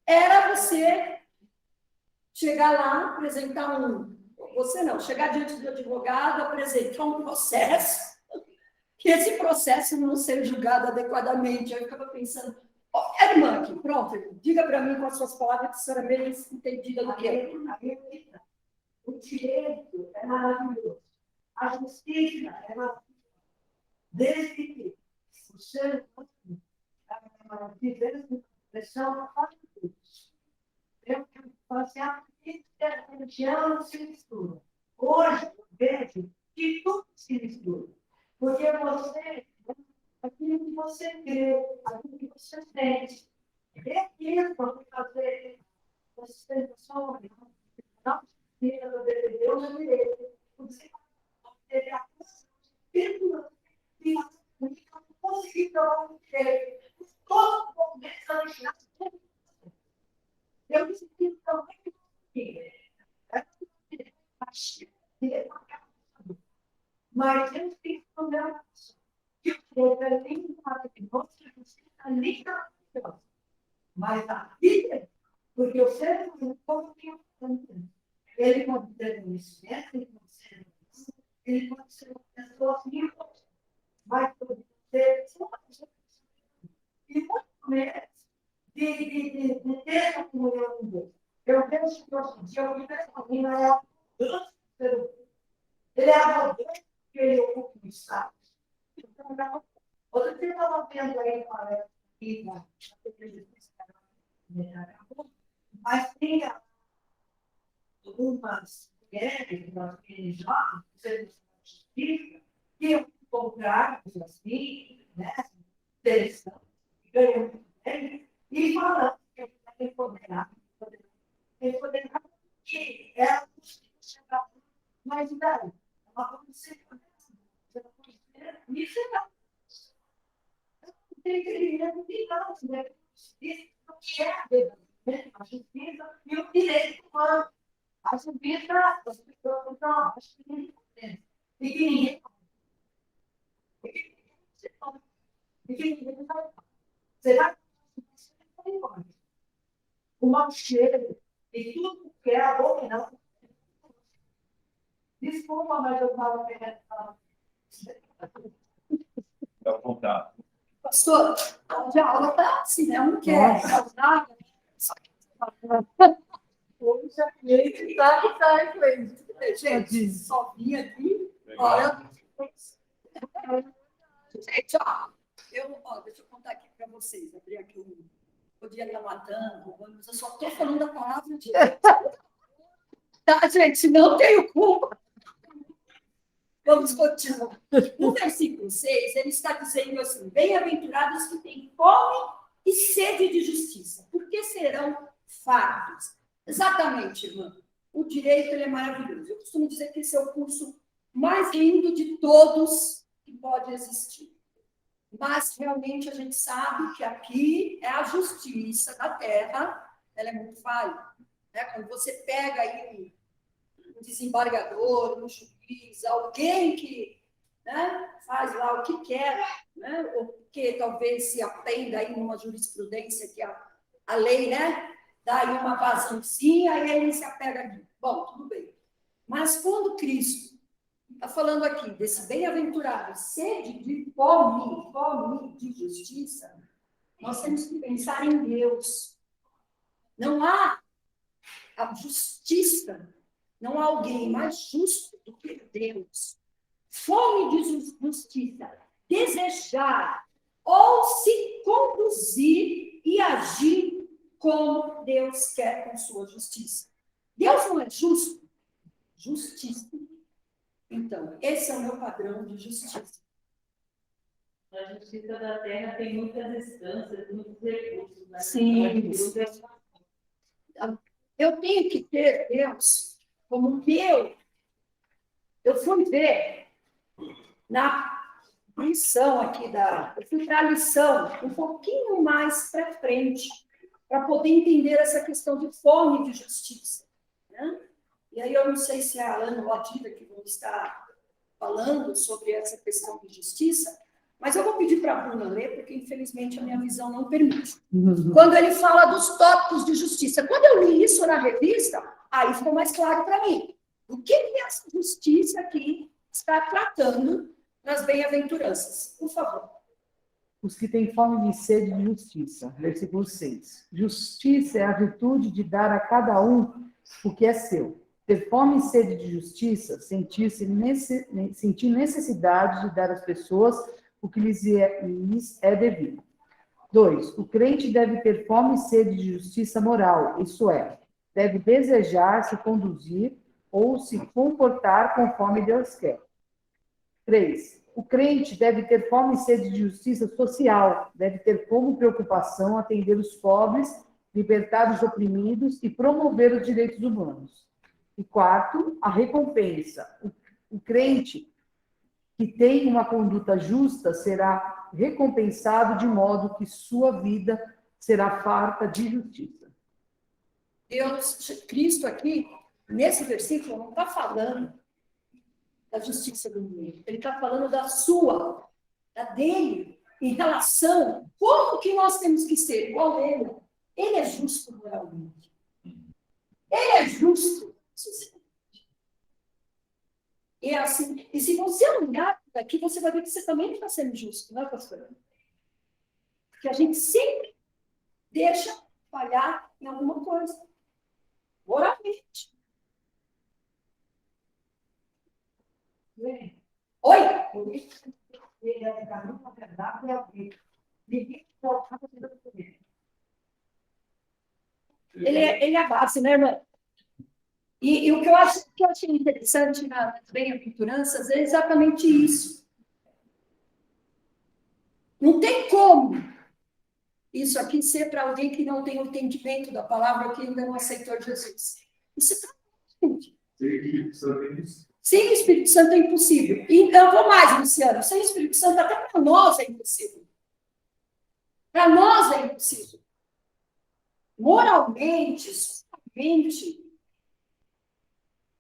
era você chegar lá, apresentar você não, chegar diante do advogado, apresentar um processo, que esse processo não ser julgado adequadamente. Eu ficava pensando, irmã, aqui, pronto, diga para mim com as suas palavras, que a senhora é bem entendida do que é. O direito é maravilhoso. A justiça é maravilhosa. Desde que o ser humano tivesse pressão para tudo. Eu fazia a religião se mistura. Hoje, eu vejo que tudo se mistura. Porque você, aquilo que você crê, aquilo que você sente, é aquilo para fazer sustentação, não precisa de Deus é direito. Você teve a consciência e não conseguiu dar um direito. Todo mundo está deixando. Eu me senti também mas eu fiz o meu que o Deus é lindo, maravilhoso, a linda, maravilhosa. Mas a vida, porque o ser humano, como que eu ele pode ter conhecimento, ele pode ser uma pessoa assim, mas pode ser uma pessoa e muito menos de ter essa comunhão com Deus. Eu penso que hoje em dia eu vivo essa menina é arrogante, ele é arrogante porque ele ocupa o Estado. Então, outro dia eu estava vendo aí, mas tem algumas mulheres, jovens, que eu compraram assim, né, interessante, ganham muito bem, e falando que eu tenho empoderado, que ela chega mais idade. Ela pode ser miserável. Tem que ficar, né? Isso que é a justiça e o direito humano. A justiça, as pessoas não, acho que ninguém entende. E que ninguém vai. Será que o mau cheiro e tudo que é abominável? Desculpa, mas eu estava querendo falar. Fica à vontade. Pastor, a aula está assim, né? Um quer causar. Hoje a gente está influente. Gente, só vim aqui. Olha. Gente, deixa eu contar aqui para vocês. Abri aqui podia estar matando, mas eu só estou falando a palavra de Deus. Tá, gente, não tenho culpa. Vamos continuar. No versículo 6, ele está dizendo assim: bem-aventurados que têm fome e sede de justiça, porque serão fartos. Exatamente, irmã. O direito ele é maravilhoso. Eu costumo dizer que esse é o curso mais lindo de todos que pode existir. Mas, realmente, a gente sabe que aqui é a justiça da terra, ela é muito falha. Né? Quando você pega aí um desembargador, um juiz, alguém que, né, faz lá o que quer, né, ou que talvez se aprenda aí numa jurisprudência que a lei, né, dá aí uma vazãozinha e ele se apega aqui. Bom, tudo bem. Mas quando Cristo está falando aqui desse bem-aventurado, sede de fome de justiça, nós temos que pensar em Deus. Não há a justiça, não há alguém mais justo do que Deus. Fome de justiça, desejar ou se conduzir e agir como Deus quer com sua justiça. Deus não é justo? Justiça. Então, esse é o meu padrão de justiça. A justiça da terra tem muitas instâncias, muitos recursos. Né? Sim. Eu tenho que ter Deus como meu. Eu fui ver na lição aqui eu fui para a lição um pouquinho mais para frente. para poder entender essa questão de fome de justiça. Né? E aí eu não sei se é a Ana ou a Dida que vão estar falando sobre essa questão de justiça, mas eu vou pedir para a Bruna ler, porque infelizmente a minha visão não permite. Quando ele fala dos tópicos de justiça, quando eu li isso na revista, aí ficou mais claro para mim. O que é essa justiça aqui está tratando nas bem-aventuranças? Por favor. Os que têm fome e sede de justiça. Versículo 6. Justiça é a virtude de dar a cada um o que é seu. Ter fome e sede de justiça, sentir necessidade de dar às pessoas o que lhes é devido. 2. O crente deve ter fome e sede de justiça moral, isso é, deve desejar se conduzir ou se comportar conforme Deus quer. 3. O crente deve ter fome e sede de justiça social, deve ter como preocupação atender os pobres, libertar os oprimidos e promover os direitos humanos. E 4, a recompensa. O crente que tem uma conduta justa será recompensado de modo que sua vida será farta de justiça. Cristo aqui, nesse versículo, não está falando da justiça do mundo. Ele está falando da sua, da dele, em relação, como que nós temos que ser igual ele. Ele é justo moralmente. Ele é justo. E é assim. E se você olhar daqui, você vai ver que você também está sendo justo, não é, pastor? Porque a gente sempre deixa falhar em alguma coisa. Moralmente. Oi? Ele é a base, né, irmã? E o que eu achei interessante nas bem-aventuranças é exatamente isso. Não tem como isso aqui ser para alguém que não tem o entendimento da palavra, que ainda não aceitou Jesus. Isso está muito. Sem o Espírito Santo é impossível. Então, eu vou mais, Luciano. Sem o Espírito Santo, até para nós é impossível. Para nós é impossível. Moralmente, socialmente,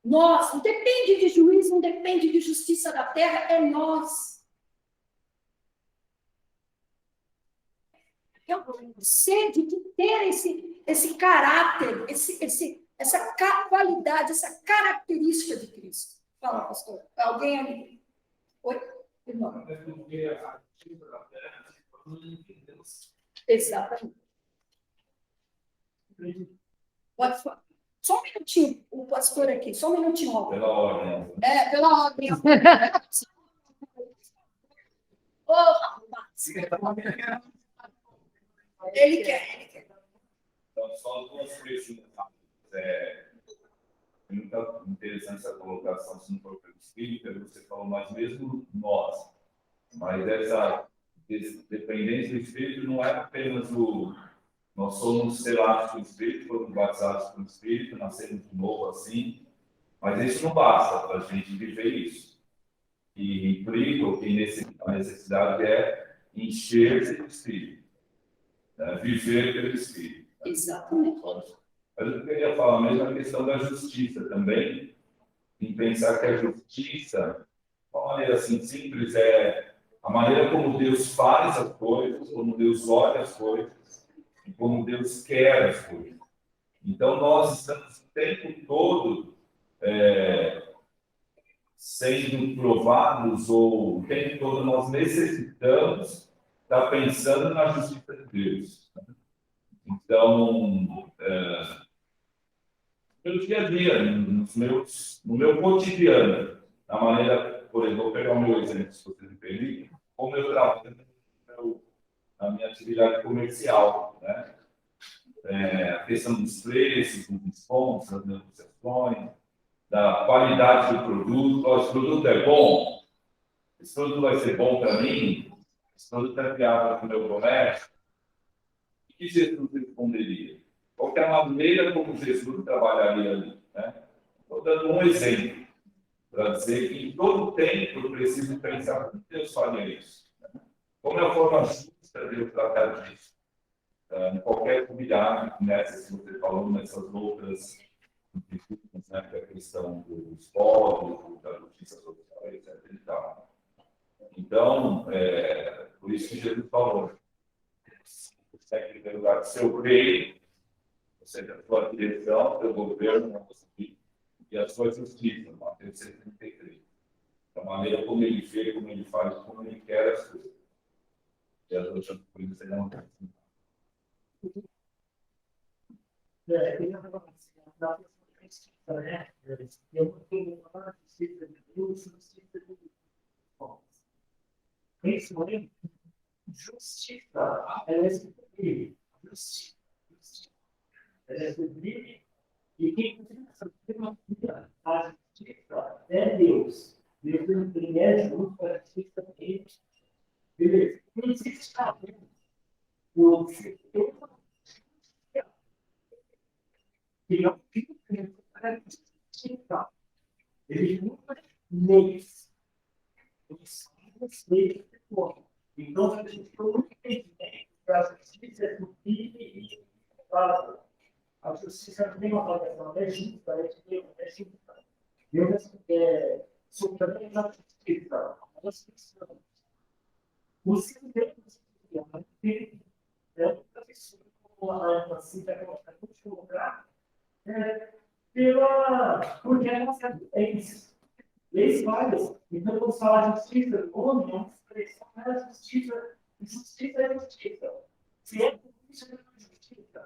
nós, não depende de juiz, não depende de justiça da terra, é nós. Eu tenho sede de ter esse caráter, essa qualidade, essa característica de Cristo. Fala, pastor. Alguém ali? Oi? Irmão. Exatamente. Pode falar. Só um minutinho, o pastor aqui, só um minutinho. Pela ordem. Pela ordem. Ele quer. Então, só duas coisas. É muito interessante essa colocação, se não for pelo Espírito, você falou, mas mesmo nós. Mas essa dependência do Espírito não é apenas o... Nós somos selados pelo Espírito, fomos batizados pelo Espírito, nascemos de novo assim, mas isso não basta para a gente viver isso. E implica, o que a necessidade é encher-se do Espírito, né? Viver pelo Espírito. Né? Exatamente. Mas eu queria falar mesmo a questão da justiça também, em pensar que a justiça, de uma maneira assim simples, é a maneira como Deus faz as coisas, como Deus olha as coisas, e como Deus quer as coisas. Então, nós estamos o tempo todo sendo provados, ou o tempo todo nós necessitamos estar pensando na justiça de Deus. Então, no dia a dia, no meu cotidiano, na maneira, por exemplo, vou pegar o meu exemplo, se vocês me permitem, como eu trabalho na minha atividade comercial, né? A questão dos preços, dos descontos, das negociações, da qualidade do produto. Esse produto é bom? Esse produto vai ser bom para mim? Esse produto é viável para o meu comércio? O que Jesus responderia? Qual é a maneira como Jesus trabalharia ali? Né? Estou dando um exemplo para dizer que em todo tempo eu preciso pensar como Deus faria isso. Né? Como é a forma justa de eu tratar disso? em qualquer comunidade, nessas que você falou, nessas outras instituições, né, que é a questão dos povos, da justiça social, etc. E tal. Então, por isso que Jesus falou, você tem que, em primeiro lugar, seu reino, ou seja, a sua direção, seu governo, e a sua justiça, Mateus 6,33. A maneira como ele vê, como ele faz, como ele quer as coisas. E as outras coisas serão assim. Tem uma da justiça, né? Eu não tenho uma justiça de Deus, justiça de Deus. Isso aí, justiça, ela é sublime. Justiça. Ela é sublime. E quem tem a justiça é Deus. Deus ele é justo, a justiça dele. Beleza. Não existe nada. O sistema ele é um filho para justiça. Ele nunca leis. Ele sabe as leis de fora. Então, a gente tem um entendimento que a justiça é sublime e claro. A justiça não tem uma avaliação, é justa, é justa. Eu sou também da justiça. O sistema é uma pessoa como a assim, vai colocar, porque é nossa leis várias. Então, quando se fala de justiça, homem é uma expressão da justiça, e justiça é justiça. Se é justiça, é justiça.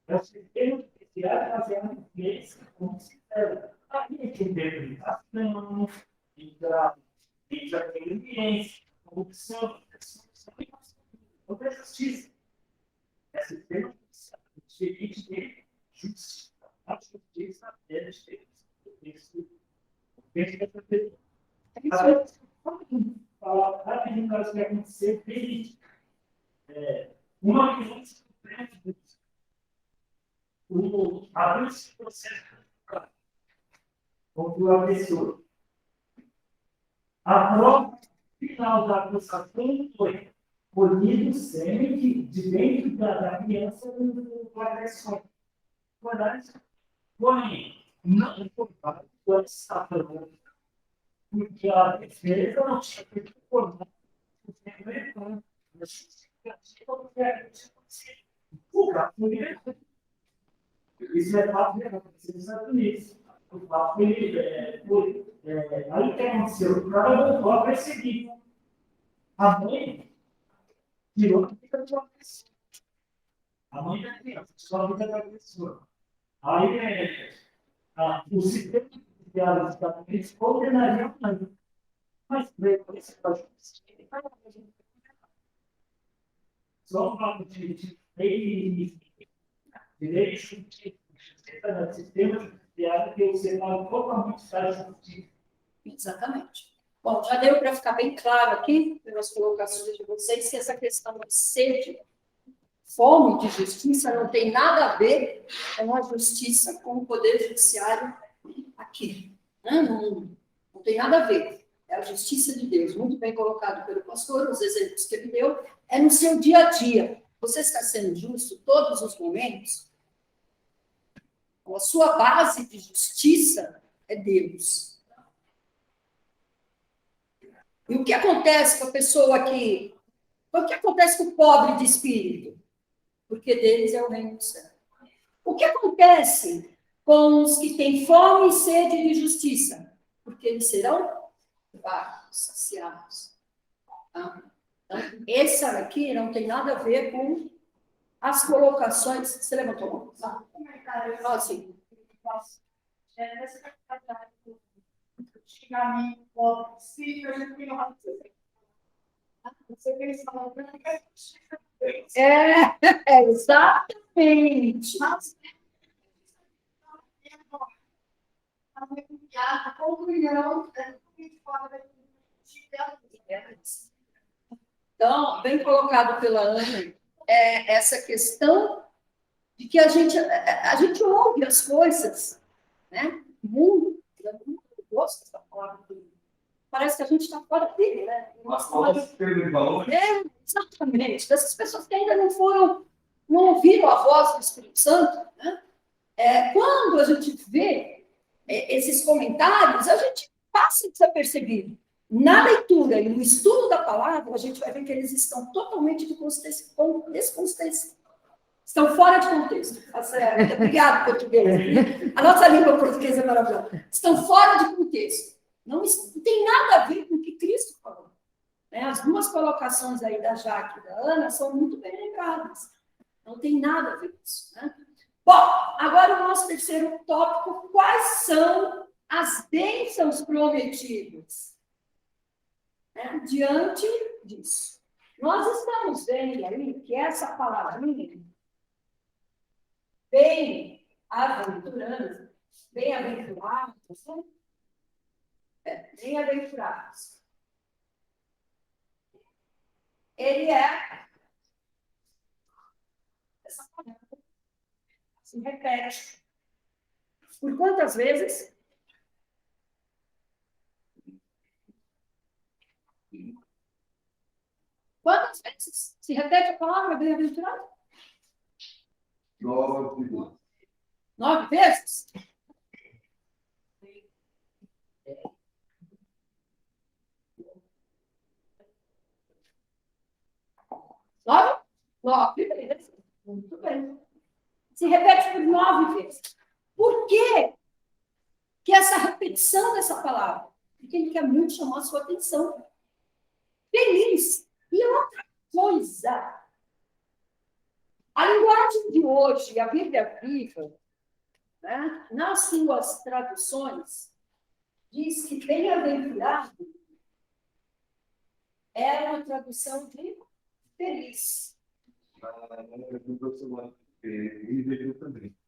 É o sistema que vai fazer a diferença como se deve. Aí é que interpretação, interferência, corrupção, outra é justiça. É sistema diferente de justiça. A justiça é justiça. Falar rapidinho para o que aconteceu, uma criança abriu esse processo contra o agressor. A prova final da acusação foi colhido sangue de dentro da criança do agressor. Porém, não foi válido essa prova, porque a defesa não tinha feito formar o tempo da justificativa do que a gente conseguiu. O gato foi liberado. Isso é fato real, nos Estados Unidos. O fato foi aí o que aconteceu? O cara voltou a perseguir. A mãe tirou a vida do agressor. A mãe da criança tirou a vida do agressor. Aí o sistema de diálogo dos Estados Unidos condenaria a mãe. Mas por isso que a justiça só um fato de direito de sistema judiciário que você fala totalmente da justiça. Exatamente. Bom, já deu para ficar bem claro aqui, pelas colocações de vocês, que essa questão de sede, fome de justiça não tem nada a ver com a justiça, com o poder judiciário aqui. Não tem nada a ver. É a justiça de Deus, muito bem colocado pelo pastor, os exemplos que ele deu, é no seu dia a dia. Você está sendo justo todos os momentos? A sua base de justiça é Deus. E o que acontece com a pessoa que... O que acontece com o pobre de espírito? Porque deles é o reino do céu. O que acontece com os que têm fome e sede de justiça? Porque eles serão saciados. Tá? Então, essa aqui não tem nada a ver com as colocações. Você levantou a mão? Fala assim. Exatamente. Então, bem colocado pela Ana, essa questão de que a gente ouve as coisas, né? O mundo gosta dessa palavra. Parece que a gente está fora dele, né? Exatamente. Exatamente. Dessas pessoas que ainda não foram não ouviram a voz do Espírito Santo, né? Quando a gente vê esses comentários, a gente passa desapercebido. Na leitura e no estudo da palavra, a gente vai ver que eles estão totalmente descontexto. Estão fora de contexto. Obrigado, português. A nossa língua portuguesa é maravilhosa. Estão fora de contexto. Não tem nada a ver com o que Cristo falou. As duas colocações aí da Jaque e da Ana são muito bem lembradas. Não tem nada a ver com isso. Né? Bom, agora o nosso terceiro tópico. Quais são as bênçãos prometidas? Diante disso. Nós estamos vendo aí que essa palavrinha, bem-aventurados, bem-aventurados, ele é essa palavra se repete. Por quantas vezes? Quantas vezes se repete a palavra bem-aventurado? 9. 9 vezes? Nove vezes. Muito bem. Se repete por 9 vezes. Por quê que essa repetição dessa palavra? Porque ele quer muito chamar a sua atenção. Feliz. E outra coisa, a linguagem de hoje, a Bíblia Viva, né, nas suas traduções, diz que bem-aventurado é uma tradução de feliz.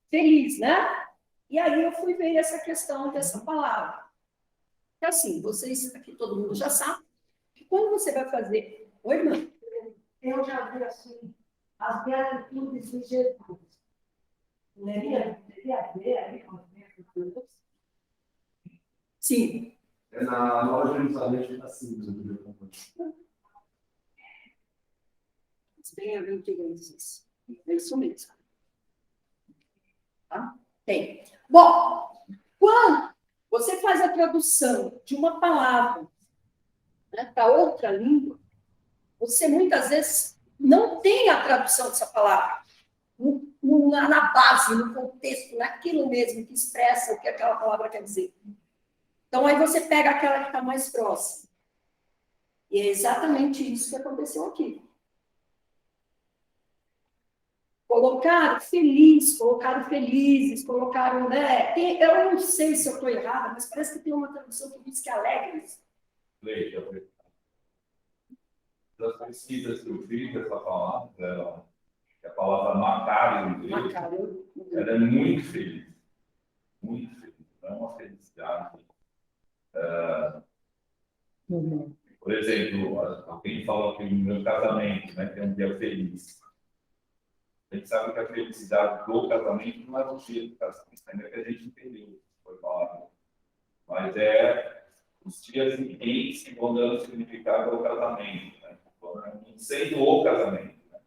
Feliz, né? E aí eu fui ver essa questão dessa palavra. Então, assim, vocês aqui, todo mundo já sabe, que quando você vai fazer... Oi, irmã? Eu já vi assim, as beatitudes de Jesus. Deveria ver aí com as beatitudes. Sim. É na Nova Jerusalém que está assim. Bem-aventuranças. É isso mesmo. Tá? Tem. Bom, quando você faz a tradução de uma palavra, né, para outra língua, você muitas vezes não tem a tradução dessa palavra na base, no contexto, naquilo mesmo que expressa o que aquela palavra quer dizer. Então, aí você pega aquela que está mais próxima. E é exatamente isso que aconteceu aqui. Colocaram feliz, colocaram felizes, colocaram... Né? Eu não sei se eu estou errada, mas parece que tem uma tradução que diz que é alegres. Das pesquisas que eu fiz dessa palavra, a palavra Macário, ela é muito feliz. Muito feliz. Não é uma felicidade. Por exemplo, alguém falou aqui no meu casamento, né, que é um dia feliz. A gente sabe que a felicidade do casamento não é o dia do casamento, ainda que a gente entendeu, foi falado. Mas é os dias intensos que vão dando significado ao casamento, né? Sendo o casamento. Né?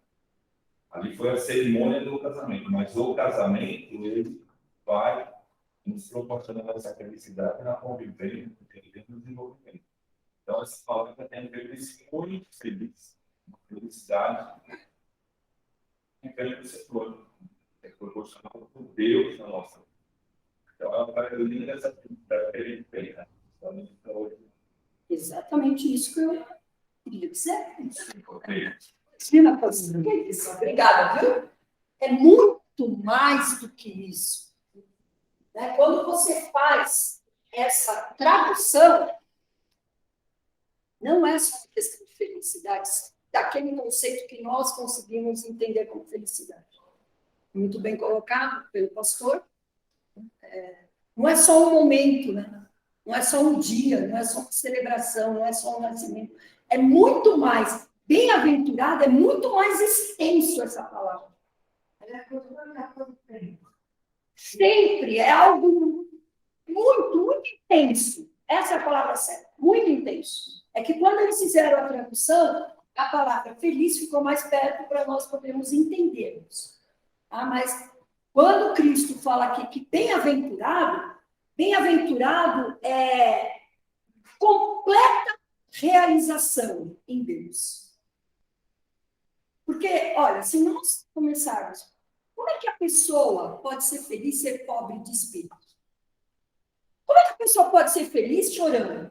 Ali foi a cerimônia do casamento, mas o casamento, ele vai nos proporcionando essa felicidade na convivência, no desenvolvimento. Então, essa palavra tem a ver com esse muito feliz, uma felicidade que vem do setor, é proporcionado por Deus na nossa vida. Então, ela vai unir essa felicidade que ele tem, né? Exatamente isso que eu queria dizer. Ok. Cristina, obrigada, viu? É muito mais do que isso. Né? Quando você faz essa tradução, não é só uma questão de felicidade, daquele conceito que nós conseguimos entender como felicidade. Muito bem colocado pelo pastor. Não é só um momento, né? Não é só um dia, não é só uma celebração, não é só um nascimento. É muito mais. Bem-aventurado é muito mais extenso essa palavra. Sempre é algo muito, muito intenso. Essa é a palavra certa. Muito intenso. É que quando eles fizeram a tradução, a palavra feliz ficou mais perto para nós podermos entendermos. Tá? Mas quando Cristo fala aqui que bem-aventurado é completa realização em Deus. Porque, olha, se nós começarmos, como é que a pessoa pode ser feliz e ser pobre de espírito? Como é que a pessoa pode ser feliz chorando?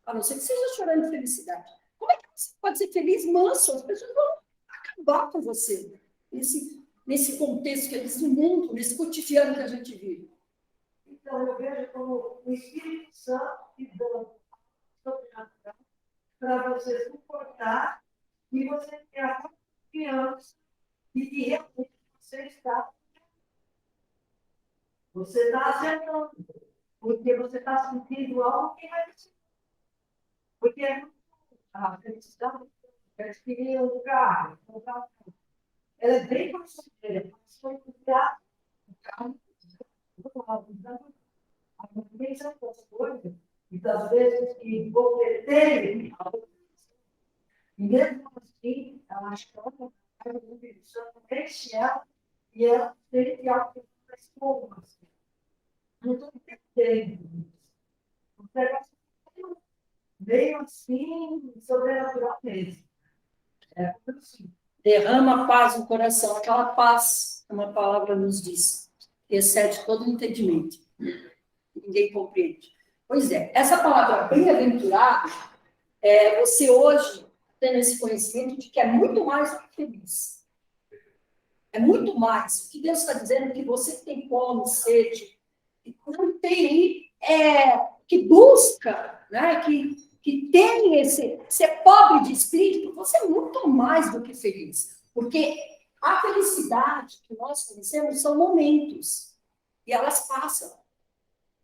A não ser que seja chorando de felicidade. Como é que você pode ser feliz manso? As pessoas vão acabar com você nesse contexto, nesse mundo, nesse cotidiano que a gente vive. Então, eu vejo como o Espírito Santo te dando para você suportar e você ter a confiança de que realmente você está acertando, porque você está sentindo algo que vai ser. Porque a felicidade, adquirir um carro, ela é bem passageira, mas foi criar um carro, a compreensão das coisas, e das vezes que você tem, e mesmo assim, ela acha que ela está enche ela, e ela tem que alcançar as formas. Não estou entendendo isso. Meio assim, sobrenatural mesmo. É assim. Derrama paz no coração. Aquela paz, uma palavra nos diz, que excede todo o entendimento. Ninguém compreende. Pois é, essa palavra bem-aventurado, você hoje tendo esse conhecimento de que é muito mais do que feliz. É muito mais. O que Deus está dizendo é que você que tem fome, sede, que não tem, que busca, né, que tem ser pobre de espírito, você é muito mais do que feliz. Porque a felicidade que nós conhecemos são momentos. E elas passam.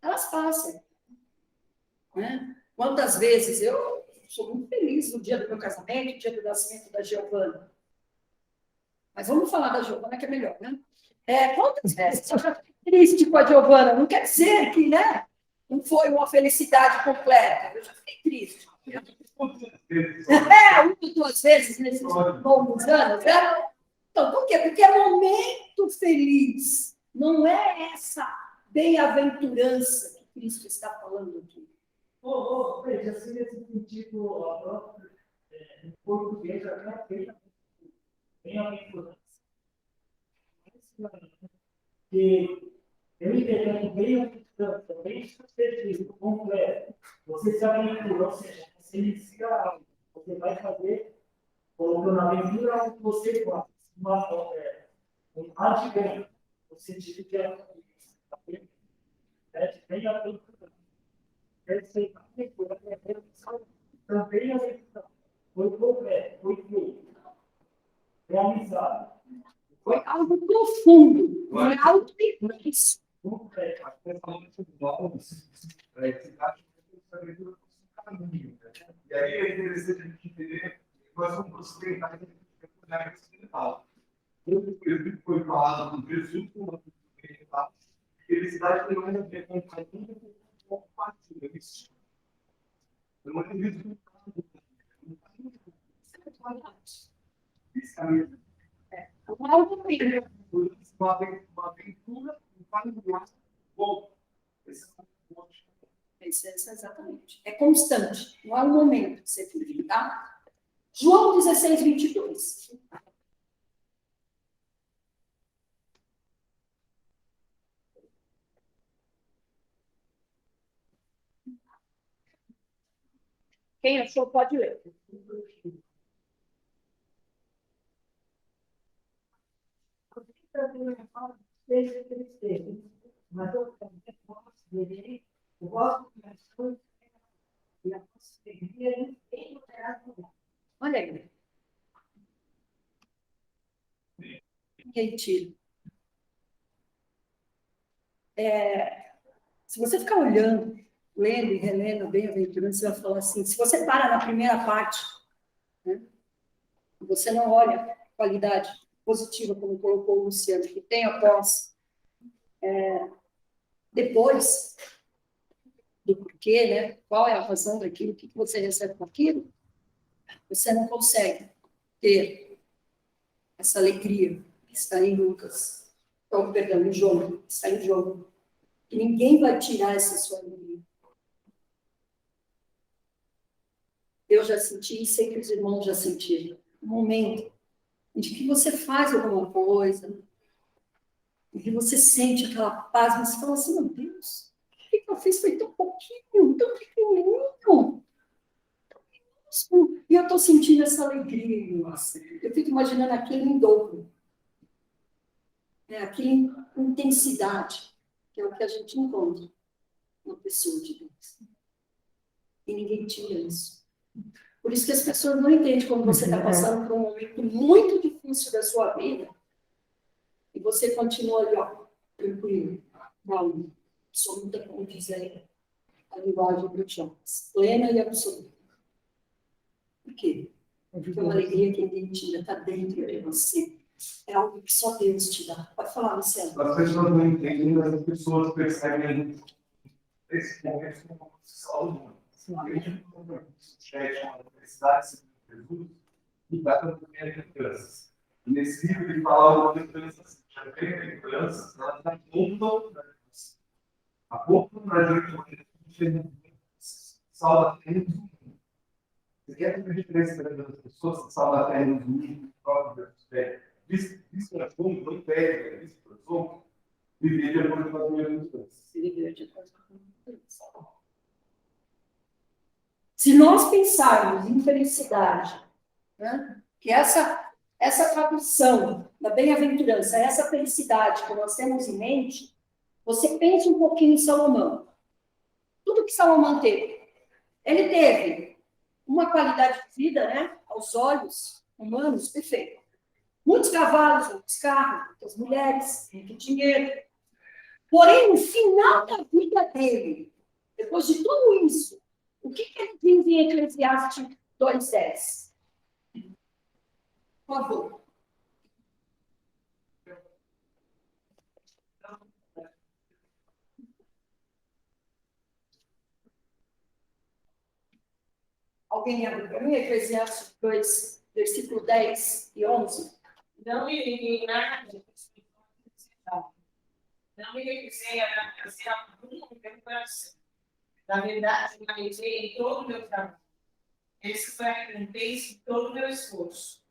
Elas passam. Né? Quantas vezes eu sou muito feliz no dia do meu casamento, no dia do nascimento da Giovana. Mas vamos falar da Giovana, que é melhor, né? Quantas vezes eu já fiquei triste com a Giovana? Não quer dizer que, né, não foi uma felicidade completa. Eu já fiquei triste. Uma ou duas vezes nesses longos anos, né? Então, por quê? Porque é momento feliz. Não é essa bem-aventurança que Cristo está falando aqui. Veja, assim, nesse sentido, a própria, em português, até feita bem-aventurança. Que eu entendo bem-aventurança, bem sucedido, completo. Você se aventurou, ou seja, você inicia algo. Você vai fazer, colocando a aventura onde você faz. Um advento, no sentido de bem-aventurança. Também a realização foi completo, foi feito, realizado. Foi algo profundo, não é algo difícil. Completo. Acho que você falou sobre novos, e aí é interessante a gente entender que nós somos ocidentais na ocidental. Eu foi falado no Jesus, como felicidade tem mais a ver com compartilha isso. Não é resultado. Isso é uma aventura, um familiar bom. Esse é um ponto. Exatamente. É constante, não é um momento que você vive, tá? João 16, 22. Quem achou, pode ler. Mas eu posso ver o vosso coração e a vossa alegria em Olha aí. Retiro. Se você ficar olhando, lendo e relendo bem-aventurança, você vai falar assim, se você para na primeira parte, né, você não olha a qualidade positiva, como colocou o Luciano, que tem após, depois do porquê, né, qual é a razão daquilo, o que você recebe com aquilo, você não consegue ter essa alegria que está em Lucas, ou, perdão, em João, que está em João. E ninguém vai tirar essa sua alegria. Eu já senti, e sei que os irmãos já sentiram, um momento em que você faz alguma coisa, em que você sente aquela paz, mas você fala assim, meu Deus, o que eu fiz foi tão pouquinho, tão pequenininho. E eu estou sentindo essa alegria em nós. Eu fico imaginando aquele em dobro. Aquela intensidade, que é o que a gente encontra na pessoa de Deus. E ninguém tira isso. Por isso que as pessoas não entendem quando você está passando por um momento muito difícil da sua vida e você continua ali, ó, tranquilo, calmo, absoluta, como diz a linguagem dos jovens, plena e absoluta. Por quê? Porque uma alegria que ninguém tira, está dentro de você. É algo que só Deus te dá. Pode falar, Luciano. As pessoas não entendem, mas as pessoas percebem esse momento como salvo. A gente uma necessidade de Jesus e dá também a crianças. E nesse livro ele fala de crianças, já tem crianças, elas já contam da criança. A pouco na gente salva tempo. Você quer ver a diferença das pessoas que salvam a terra nos níveis próprios Deus? Diz para como, não pede, diz para como, viver de acordo com as minhas coisas. Se nós pensarmos em felicidade, né, que essa tradução da bem-aventurança, essa felicidade que nós temos em mente, você pensa um pouquinho em Salomão. Tudo que Salomão teve. Ele teve uma qualidade de vida, né, aos olhos humanos, perfeito. Muitos cavalos, muitos carros, muitas mulheres, muito dinheiro. Porém, no final da vida dele, depois de tudo isso, o que ele diz em Eclesiastes 2:10? Por favor. Alguém abre para mim? Eclesiastes 2, versículo 10 e 11. Não irei nada, não me recusei a fazer algum no meu coração. Na verdade, planejei em todo o meu trabalho. Esse foi a recompensa de todo o meu esforço.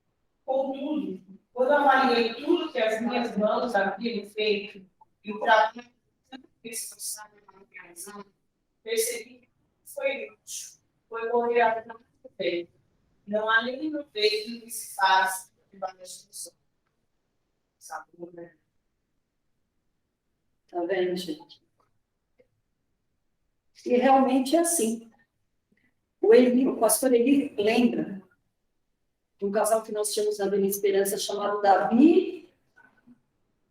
Contudo, quando avaliei tudo que as minhas mãos haviam feito e o trabalho tanto esforçado para realizar, percebi que foi inútil, foi correr atrás do feito. Não há nem no peito que se faz debaixo do sol. Sabe, né? Tá vendo, gente? E realmente é assim. O pastor Eli lembra de um casal que nós tínhamos na Avenida Esperança chamado Davi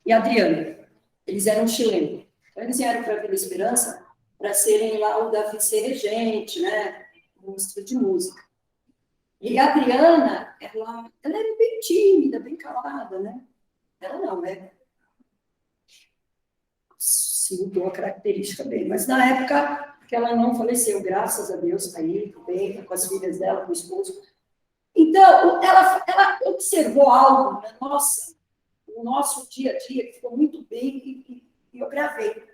e Adriana. Eles eram chilenos. Então, eles vieram para a Avenida Esperança para serem lá o Davi ser regente, né? Ministro de música. E a Adriana, ela era bem tímida, bem calada, né? Ela não, né? Sim, boa característica bem. Mas na época que ela não faleceu, graças a Deus, está aí, bem, tá com as filhas dela, com o esposo. Então, ela observou algo no nosso dia a dia, que ficou muito bem, e eu gravei.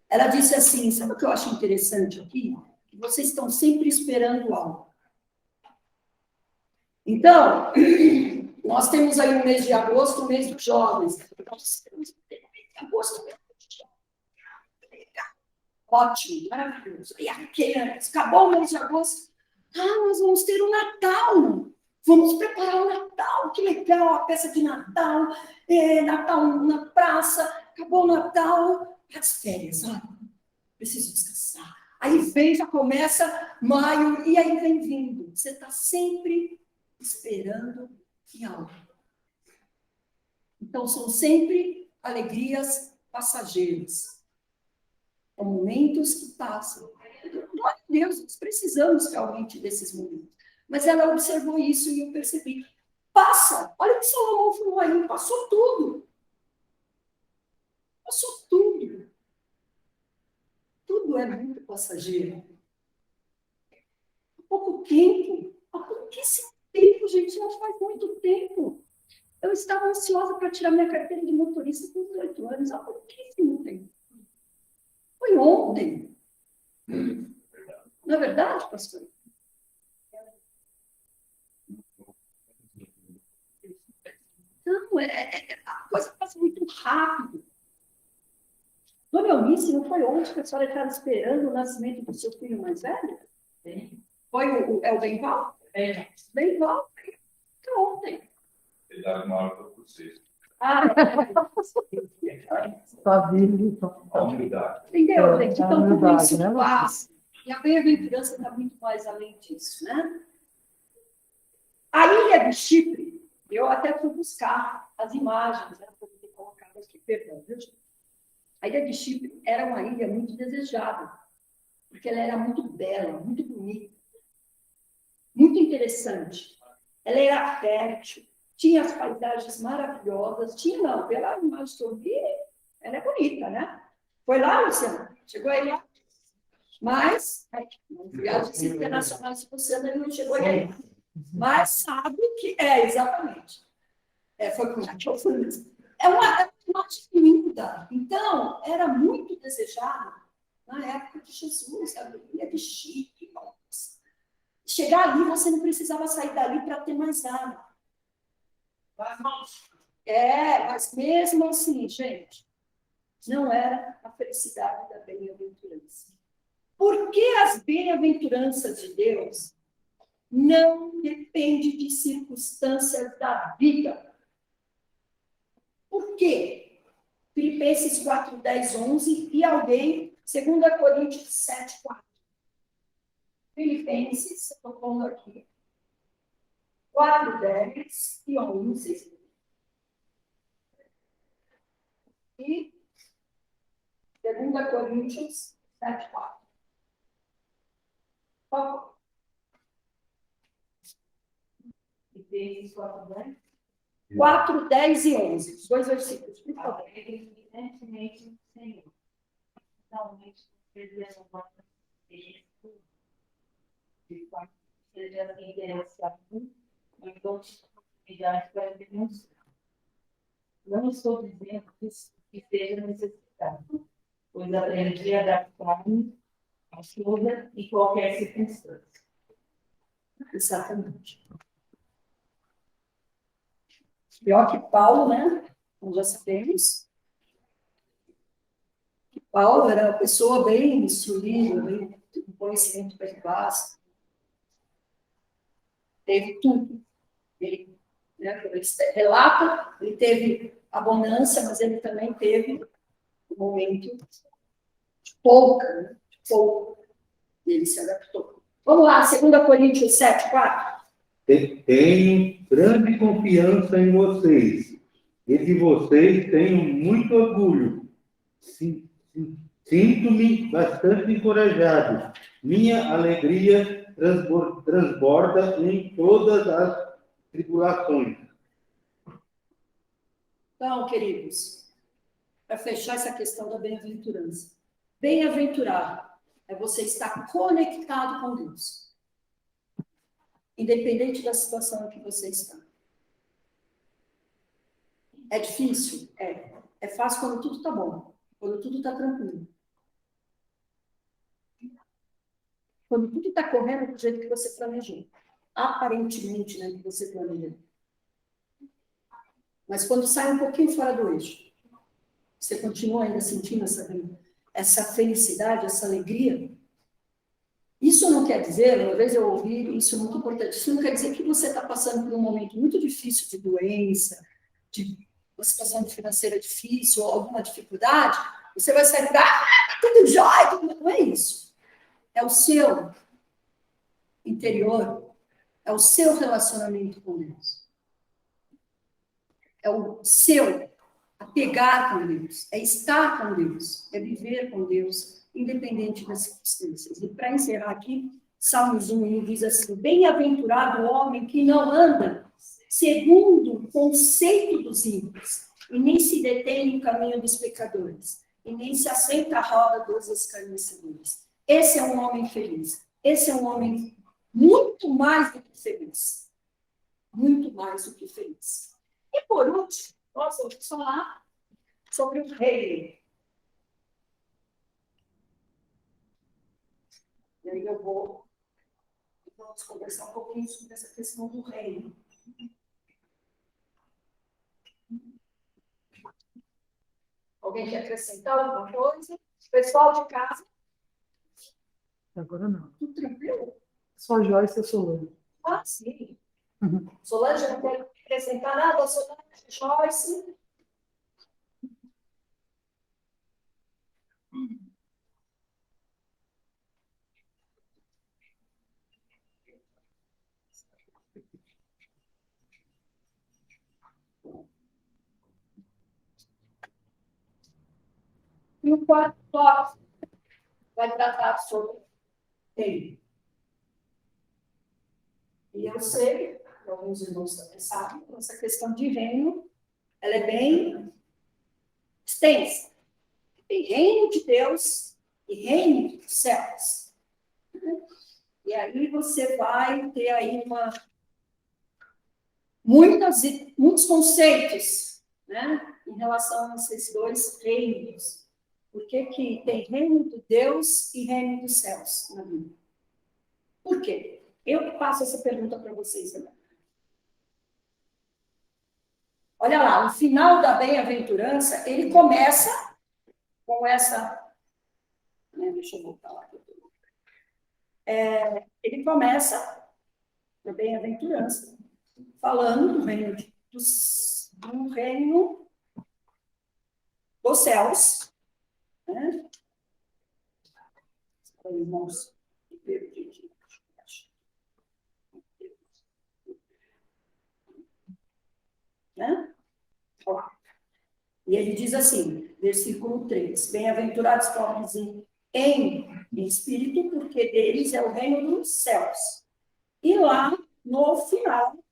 Ela disse assim, sabe o que eu acho interessante aqui? Que vocês estão sempre esperando algo. Então, nós temos aí o mês de agosto, o mês dos jovens. Nós temos o mês de agosto, o mês dos jovens. Ótimo, maravilhoso. E aqui, acabou o mês de agosto. Nós vamos ter o Natal. Vamos preparar o Natal. Que legal, a peça de Natal. Natal na praça. Acabou o Natal. As férias, preciso descansar. Aí vem, já começa maio, e aí vem vindo. Você está sempre esperando em algo. Então, são sempre alegrias passageiras. São momentos que passam. Glória a Deus, nós precisamos realmente desses momentos. Mas ela observou isso e eu percebi. Passa! Olha o que Salomão falou aí, passou tudo. Passou tudo. Tudo é muito passageiro. Há pouco tempo, há pouquíssimo gente, já faz muito tempo. Eu estava ansiosa para tirar minha carteira de motorista com 18 anos, há pouquíssimo tempo. Foi ontem. Não é verdade, pastor? Não, a coisa passa muito rápido. Dona Eunice, não foi ontem que a senhora estava esperando o nascimento do seu filho mais velho? Sim. Foi o Benval? É. Benval? Ontem. Ele dá uma hora para vocês. Ah, Família. A humildade. entendeu, É, gente? a Então, tudo humildade, isso né? passa. E a bem-aventurança está muito mais além disso, né? A ilha de Chipre, eu até fui buscar as imagens, né? Para poder colocar aqui, perdão, viu, gente? A ilha de Chipre era uma ilha muito desejada, porque ela era muito bela, muito bonita, muito interessante. Ela era fértil, tinha as paisagens maravilhosas, tinha não, pela imagem que eu vi, ela é bonita, né? Foi lá, Luciana? Chegou aí lá? Mas, viagens internacionais, se você ainda não chegou aí. Mas sabe que é, exatamente. Foi com que eu fui. É uma imagem linda. Então, era muito desejado na época de Jesus, a ilha de Chipre. Chegar ali, você não precisava sair dali para ter mais água. Mas mesmo assim, gente, não era a felicidade da bem-aventurança. Porque as bem-aventuranças de Deus não dependem de circunstâncias da vida. Por quê? Filipenses 4, 10, 11 e alguém, 2 Coríntios 7, 4. Filipenses, estou pondo aqui, 4, 10 e 11. E 2 Coríntios 7, 4. Por favor. Filipenses 4, 10. 4, 10 e 11. Os dois versículos, por favor. Evidentemente, Senhor, finalmente, perdendo a nossa experiência, de fato, seja interessado, mas dou oportunidade para demonstrar. Não estou dizendo que esteja necessitado, pois aprendi a adaptar-me a toda e qualquer circunstância. Exatamente. Pior que Paulo, né? Nós já sabemos. Que Paulo era uma pessoa bem instruída, bem, com conhecimento bem vasto. Teve tudo. Ele, né, ele relata, ele teve abundância, mas ele também teve um momento de pouca, né? De pouco. Ele se adaptou. Vamos lá, 2 Coríntios 7, 4. Tenho grande confiança em vocês. E de vocês tenho muito orgulho. Sinto-me bastante encorajado. Minha alegria transborda em todas as tribulações. Então, queridos, para fechar essa questão da bem-aventurança. Bem-aventurado é você estar conectado com Deus. Independente da situação em que você está. É difícil? É. É fácil quando tudo está bom. Quando tudo está tranquilo. Quando tudo está correndo do jeito que você planejou. Aparentemente, né, que você planejou. Mas quando sai um pouquinho fora do eixo, você continua ainda sentindo essa felicidade, essa alegria? Isso não quer dizer, uma vez eu ouvi, isso é muito importante, isso não quer dizer que você está passando por um momento muito difícil de doença, de uma situação financeira difícil, ou alguma dificuldade, você vai sair, tudo jóia, não é isso. É o seu interior, é o seu relacionamento com Deus. É o seu apegar com Deus, é estar com Deus, é viver com Deus, independente das circunstâncias. E para encerrar aqui, Salmos 1 diz assim: bem-aventurado o homem que não anda segundo o conceito dos ímpios, e nem se detém no caminho dos pecadores, e nem se assenta à roda dos escarnecedores. Esse é um homem feliz. Esse é um homem muito mais do que feliz. muito mais do que feliz. E por último, nós vamos falar sobre o reino. E aí vamos conversar um pouquinho sobre essa questão do reino. Alguém quer acrescentar alguma coisa? Pessoal de casa? Agora não. Tudo tranquilo? Só Joyce e Solange. Ah, sim. Solange não quer acrescentar nada? Solange, Joyce? E o quarto tópico vai tratar sobre reino. E eu sei, que alguns irmãos também sabem, que essa questão de reino, ela é bem extensa. Tem reino de Deus e reino dos céus. E aí você vai ter aí muitos conceitos, né, em relação a esses dois reinos. Por que que tem reino de Deus e reino dos céus na Bíblia? Por quê? Eu passo essa pergunta para vocês também. Olha lá, o final da bem-aventurança, ele começa com essa... Deixa eu voltar lá. Ele começa, a bem-aventurança, falando do reino dos céus, né? Irmãos, né? E ele diz assim, versículo 3, bem-aventurados pobres em espírito, porque deles é o reino dos céus. E lá, no final,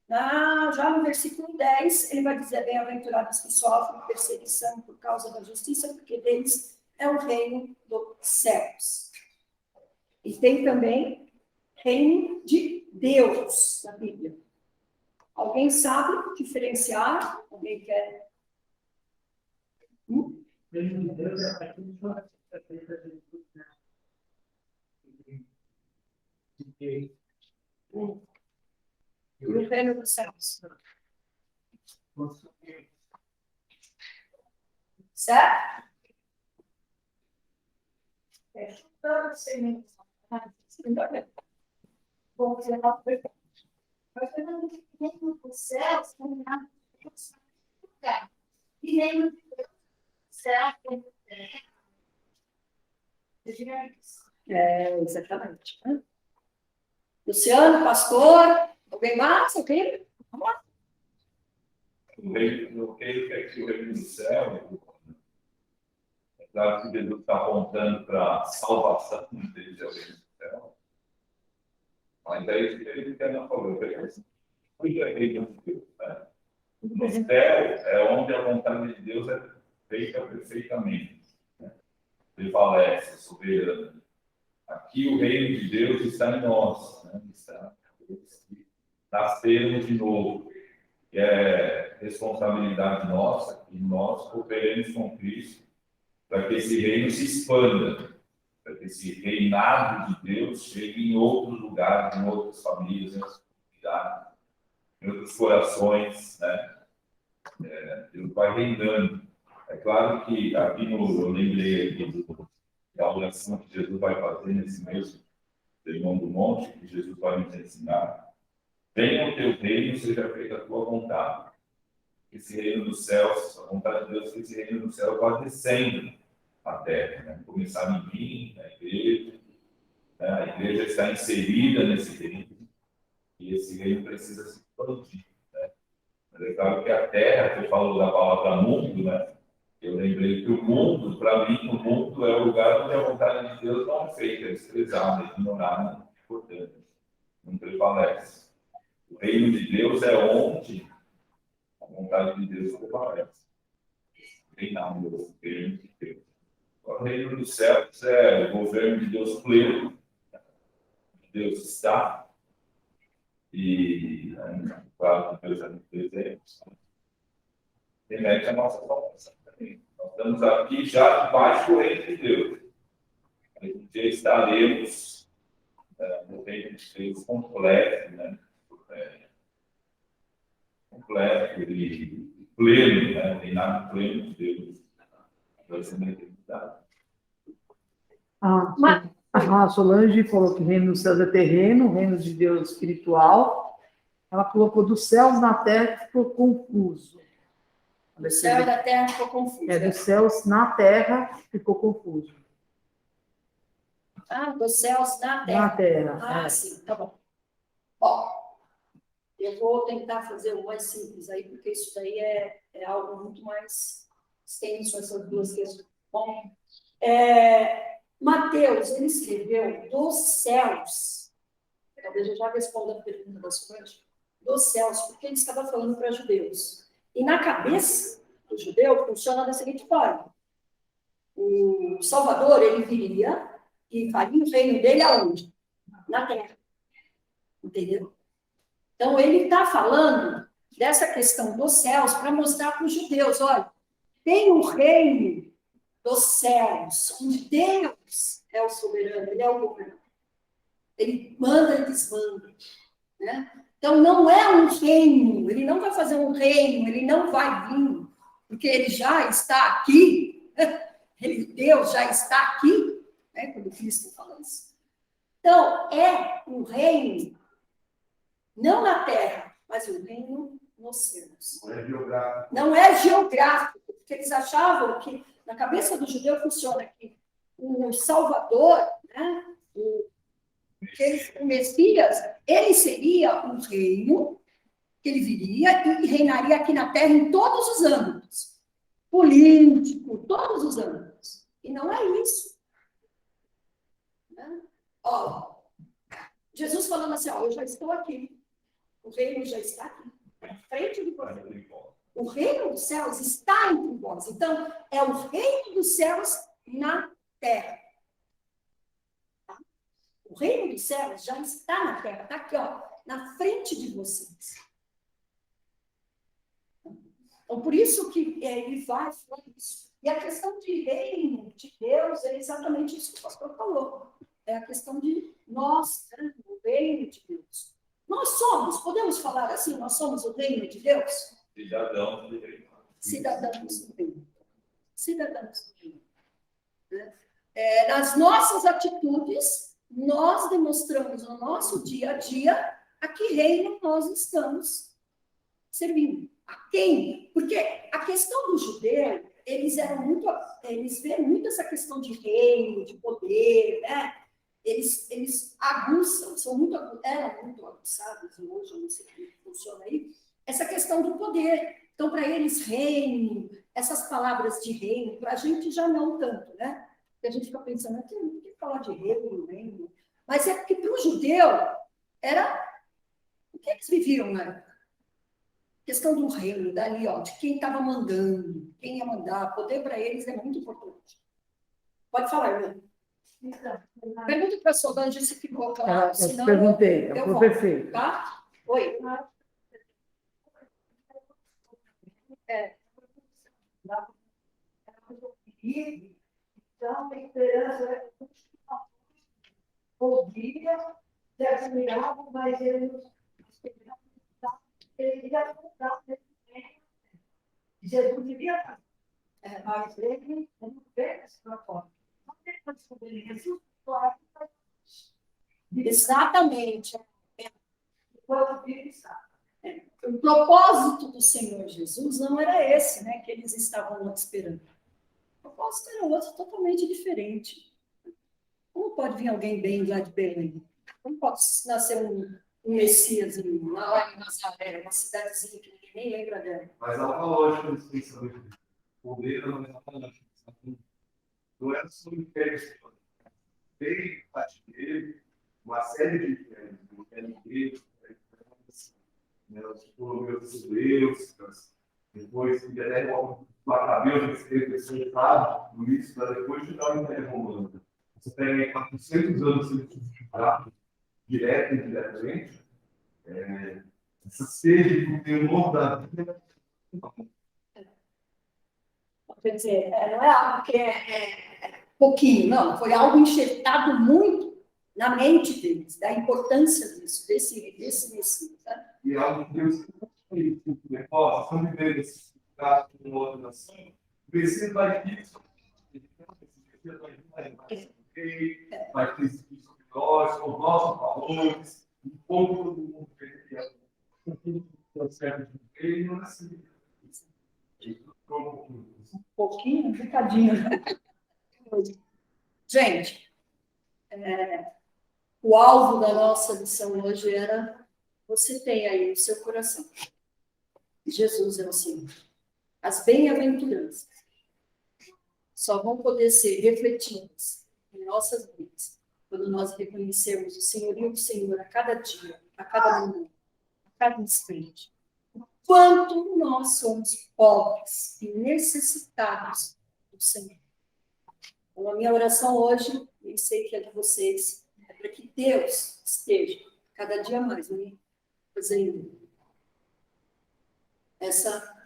já no versículo 10, ele vai dizer, bem-aventurados que sofrem perseguição por causa da justiça, porque deles é o reino dos céus. E tem também reino de Deus na Bíblia. Alguém sabe diferenciar? Alguém quer? Reino de Deus é aquilo que foi feito a Jesus, né? E o reino dos céus? Certo? Chutando sementes. Bom, você não foi. Mas eu não tenho reino dos céus, não há lugar. E reino de Deus, céu, exatamente. Luciano, pastor, alguém mais? Alguém? Vamos lá. O reino que é que o reino do céu, é claro que Jesus está apontando para a salvação deles, é o reino do céu. Mas é isso que ele quer não falar. Muito é reino de Deus, né? No céu é onde a vontade de Deus é feita perfeitamente, né? Prevalece, soberano. Aqui o reino de Deus está em nós, né? Nascermos de novo. E é responsabilidade nossa que nós cooperemos com Cristo para que esse reino se expanda, para que esse reinado de Deus chegue em outros lugares, em outras famílias, em outras comunidades, em outros corações, né? Deus vai reinando. É claro que aqui eu lembrei aqui da oração que Jesus vai fazer nesse mesmo Sermão do Monte, que Jesus vai nos ensinar. Venha o teu reino, seja feita a tua vontade. Esse reino dos céus, a vontade de Deus, que esse reino dos céus vai descendo à terra, né? Começar em mim, na igreja, né? A igreja está inserida nesse reino, e esse reino precisa se expandir, né? Mas é claro que a terra, que eu falo da palavra mundo, né? Eu lembrei que o mundo, para mim, o mundo é o lugar onde a vontade de Deus não é feita, é desprezada, é ignorada, importante, não prevalece. O reino de Deus é onde a vontade de Deus prevalece. Reinado, o reino de Deus. O reino dos céus é o governo de Deus pleno. Deus está. E, claro, que Deus é muito presente, remete a nossa salvação também. Nós estamos aqui já debaixo do reino de Deus. Um dia estaremos no reino de Deus completo, né? Completo e pleno, né? Reinado pleno de Deus. Vai ser uma eternidade. A Solange falou que o reino dos céus é terreno, o reino de Deus espiritual. Ela colocou dos céus na terra, ficou confuso. Do céu e da terra ficou confuso. Dos céus na terra ficou confuso. Dos céus na terra. Na terra. Sim, tá bom. Ó, eu vou tentar fazer o mais simples aí, porque isso daí é algo muito mais extenso, essas duas questões. Bom, Mateus, ele escreveu dos céus. Talvez eu já responda a pergunta da Solange. Dos céus, porque ele estava falando para judeus. E na cabeça do judeu funciona da seguinte forma: o Salvador, ele viria e faria o reino dele aonde? Na terra. Entendeu? Então, ele está falando dessa questão dos céus para mostrar para os judeus: olha, tem um reino dos céus, onde Deus é o soberano, ele é o governo. Ele manda e desmanda. Né? Então, não é um reino, ele não vai fazer um reino, ele não vai vir, porque ele já está aqui, Deus já está aqui, né, quando Cristo fala isso. Então, é um reino, não na terra, mas um reino nos céus. Não é geográfico. Não é geográfico, porque eles achavam que, na cabeça do judeu, funciona que o Salvador, né, o Messias, ele seria um reino que ele viria e reinaria aqui na Terra em todos os âmbitos. Político, todos os âmbitos. E não é isso. Né? Jesus falando assim, eu já estou aqui. O reino já está aqui. Na frente de você. O reino dos céus está entre vós. Então, é o reino dos céus na Terra. O reino dos céus já está na terra, está aqui, na frente de vocês. Então, por isso que ele vai falar isso. E a questão de reino de Deus é exatamente isso que o pastor falou. É a questão de nós, né, o reino de Deus. Nós podemos falar assim, nós somos o reino de Deus? Cidadãos do reino. Cidadãos do reino. Cidadãos do reino. Né? Nas nossas atitudes, nós demonstramos no nosso dia a dia a que reino nós estamos servindo. A quem? Porque a questão do judeu, eles veem muito essa questão de reino, de poder, né? Eles aguçam, eram muito aguçados, e hoje eu não sei como funciona aí, essa questão do poder. Então, para eles, reino, essas palavras de reino, para a gente já não tanto, né? Porque a gente fica pensando, o que falar de reino? Mas é porque para o judeu era o que eles viviam na época. A questão do reino, dali, de quem estava mandando, quem ia mandar. Poder para eles é muito importante. Pode falar, irmã. Pergunta para a Solange se ficou claro. Eu perguntei, foi perfeito. Tá? Oi. Então, a esperança é podia ser admirável, mas ele nos esperava. Ele ia voltar nesse tempo. Jesus iria estar. Mas ele não fez essa proposta. Não tem como descobrir Jesus, claro. Exatamente. Enquanto vive, está. O propósito do Senhor Jesus não era esse, né, que eles estavam esperando. O propósito era outro, totalmente diferente. Como pode vir alguém bem lá de Belém? Como pode nascer um Messias lá em Nazaré, uma cidadezinha que ninguém nem lembra dela? Mas há uma lógica nesse pensamento. O poder não é uma lógica. Não é só o império. Tem dele uma série de impérios. O império dele, os colombianos judeus, depois que até o Macabeu escreveu esse resultado, no início, para depois chegar ao Império Romano. Você pega aí 400 anos sendo justificado, direto e indiretamente, essa sede do temor da vida. Quer dizer, não é algo que é pouquinho, não. Foi algo enxertado muito na mente deles, da importância disso, desse Messias. Tá? E algo que Deus fez, estão vivendo esse caso com outra nação, o Messias vai vir, vai ter isso sobre nós, com nossos valores, um pouco todo mundo que é o certo de ele, não é assim. Um pouquinho, um bocadinho. Gente, o alvo da nossa lição hoje era: você tem aí no seu coração Jesus é o Senhor. As bem-aventuranças só vão poder ser refletidas em nossas vidas quando nós reconhecermos o senhorio do Senhor a cada dia, a cada momento, a cada instante. O quanto nós somos pobres e necessitados do Senhor. Então, a minha oração hoje, e sei que é de vocês, é para que Deus esteja cada dia mais fazendo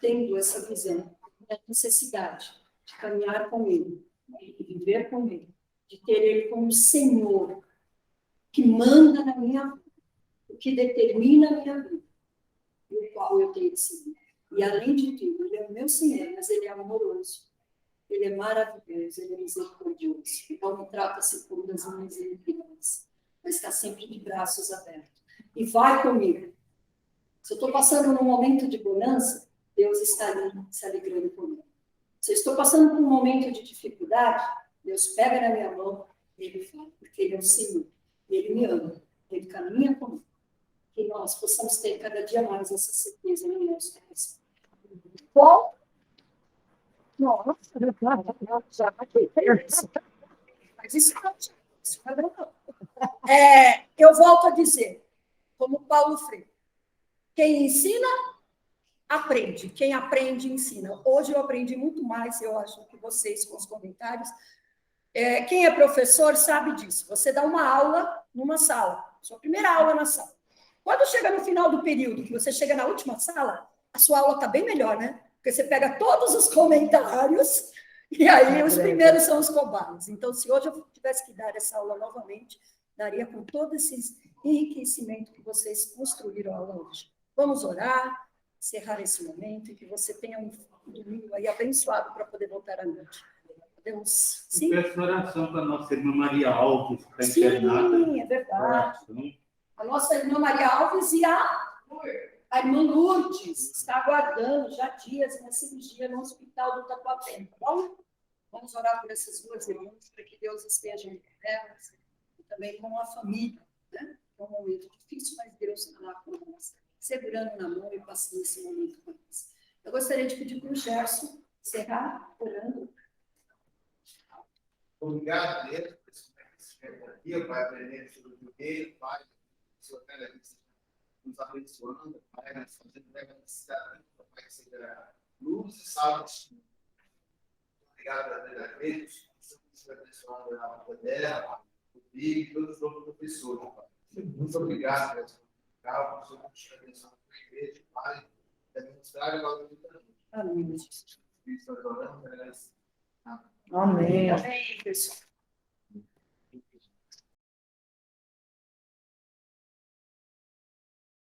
tendo essa visão, a necessidade de caminhar com Ele, de viver com Ele, de ter Ele como Senhor, que manda na minha vida, o que determina a minha vida, e o qual eu tenho que seguir. E, além de tudo, Ele é o meu Senhor, mas Ele é amoroso, Ele é maravilhoso, Ele é misericordioso. Então, me trata segundo as minhas iniquidades, mas está sempre de braços abertos. E vai comigo. Se eu estou passando num momento de bonança, Deus está ali se alegrando comigo. Se eu estou passando por um momento de dificuldade, Deus pega na minha mão e Ele fala, porque Ele é o Senhor, Ele me ama, Ele caminha comigo. Que nós possamos ter cada dia mais essa certeza no nosso coração. Bom, nossa, já mas isso não é. Eu volto a dizer, como Paulo Freire, quem ensina, aprende. Quem aprende, ensina. Hoje eu aprendi muito mais, eu acho, que vocês com os comentários. Quem é professor sabe disso. Você dá uma aula numa sala, sua primeira aula na sala. Quando chega no final do período, que você chega na última sala, a sua aula está bem melhor, né? Porque você pega todos os comentários e aí os primeiros são os cobaias. Então, se hoje eu tivesse que dar essa aula novamente, daria com todo esse enriquecimento que vocês construíram a aula hoje. Vamos orar, encerrar esse momento e que você tenha um domingo aí abençoado para poder voltar à noite. Podemos... Sim? Eu peço oração para a nossa irmã Maria Alves, que está internada. Sim, é verdade. A nossa irmã Maria Alves e a irmã Lourdes está aguardando já dias na cirurgia no hospital do Tatuapé. Tá bom? Vamos orar por essas duas irmãs, para que Deus esteja com elas e também com a família. Né? É um momento difícil, mas Deus está lá com nós, segurando na mão e passando esse momento com elas. Eu gostaria de pedir para o Gerson encerrar, orando. Obrigado, Deus, por esse dia, Pai, aprendendo sobre o que Pai, o Senhor nos abençoando, Pai, nos fazendo necessidade, Pai, que seja luz e sal. Obrigado, verdadeiramente, por abençoando a vida dela, o Big e todos os outros professores, Pai. Muito obrigado, Deus, por Senhor nos abençoando a igreja, Pai, demonstrar a valor do caminho. Amém. Cristo adorando, Amém. Amém, pessoal.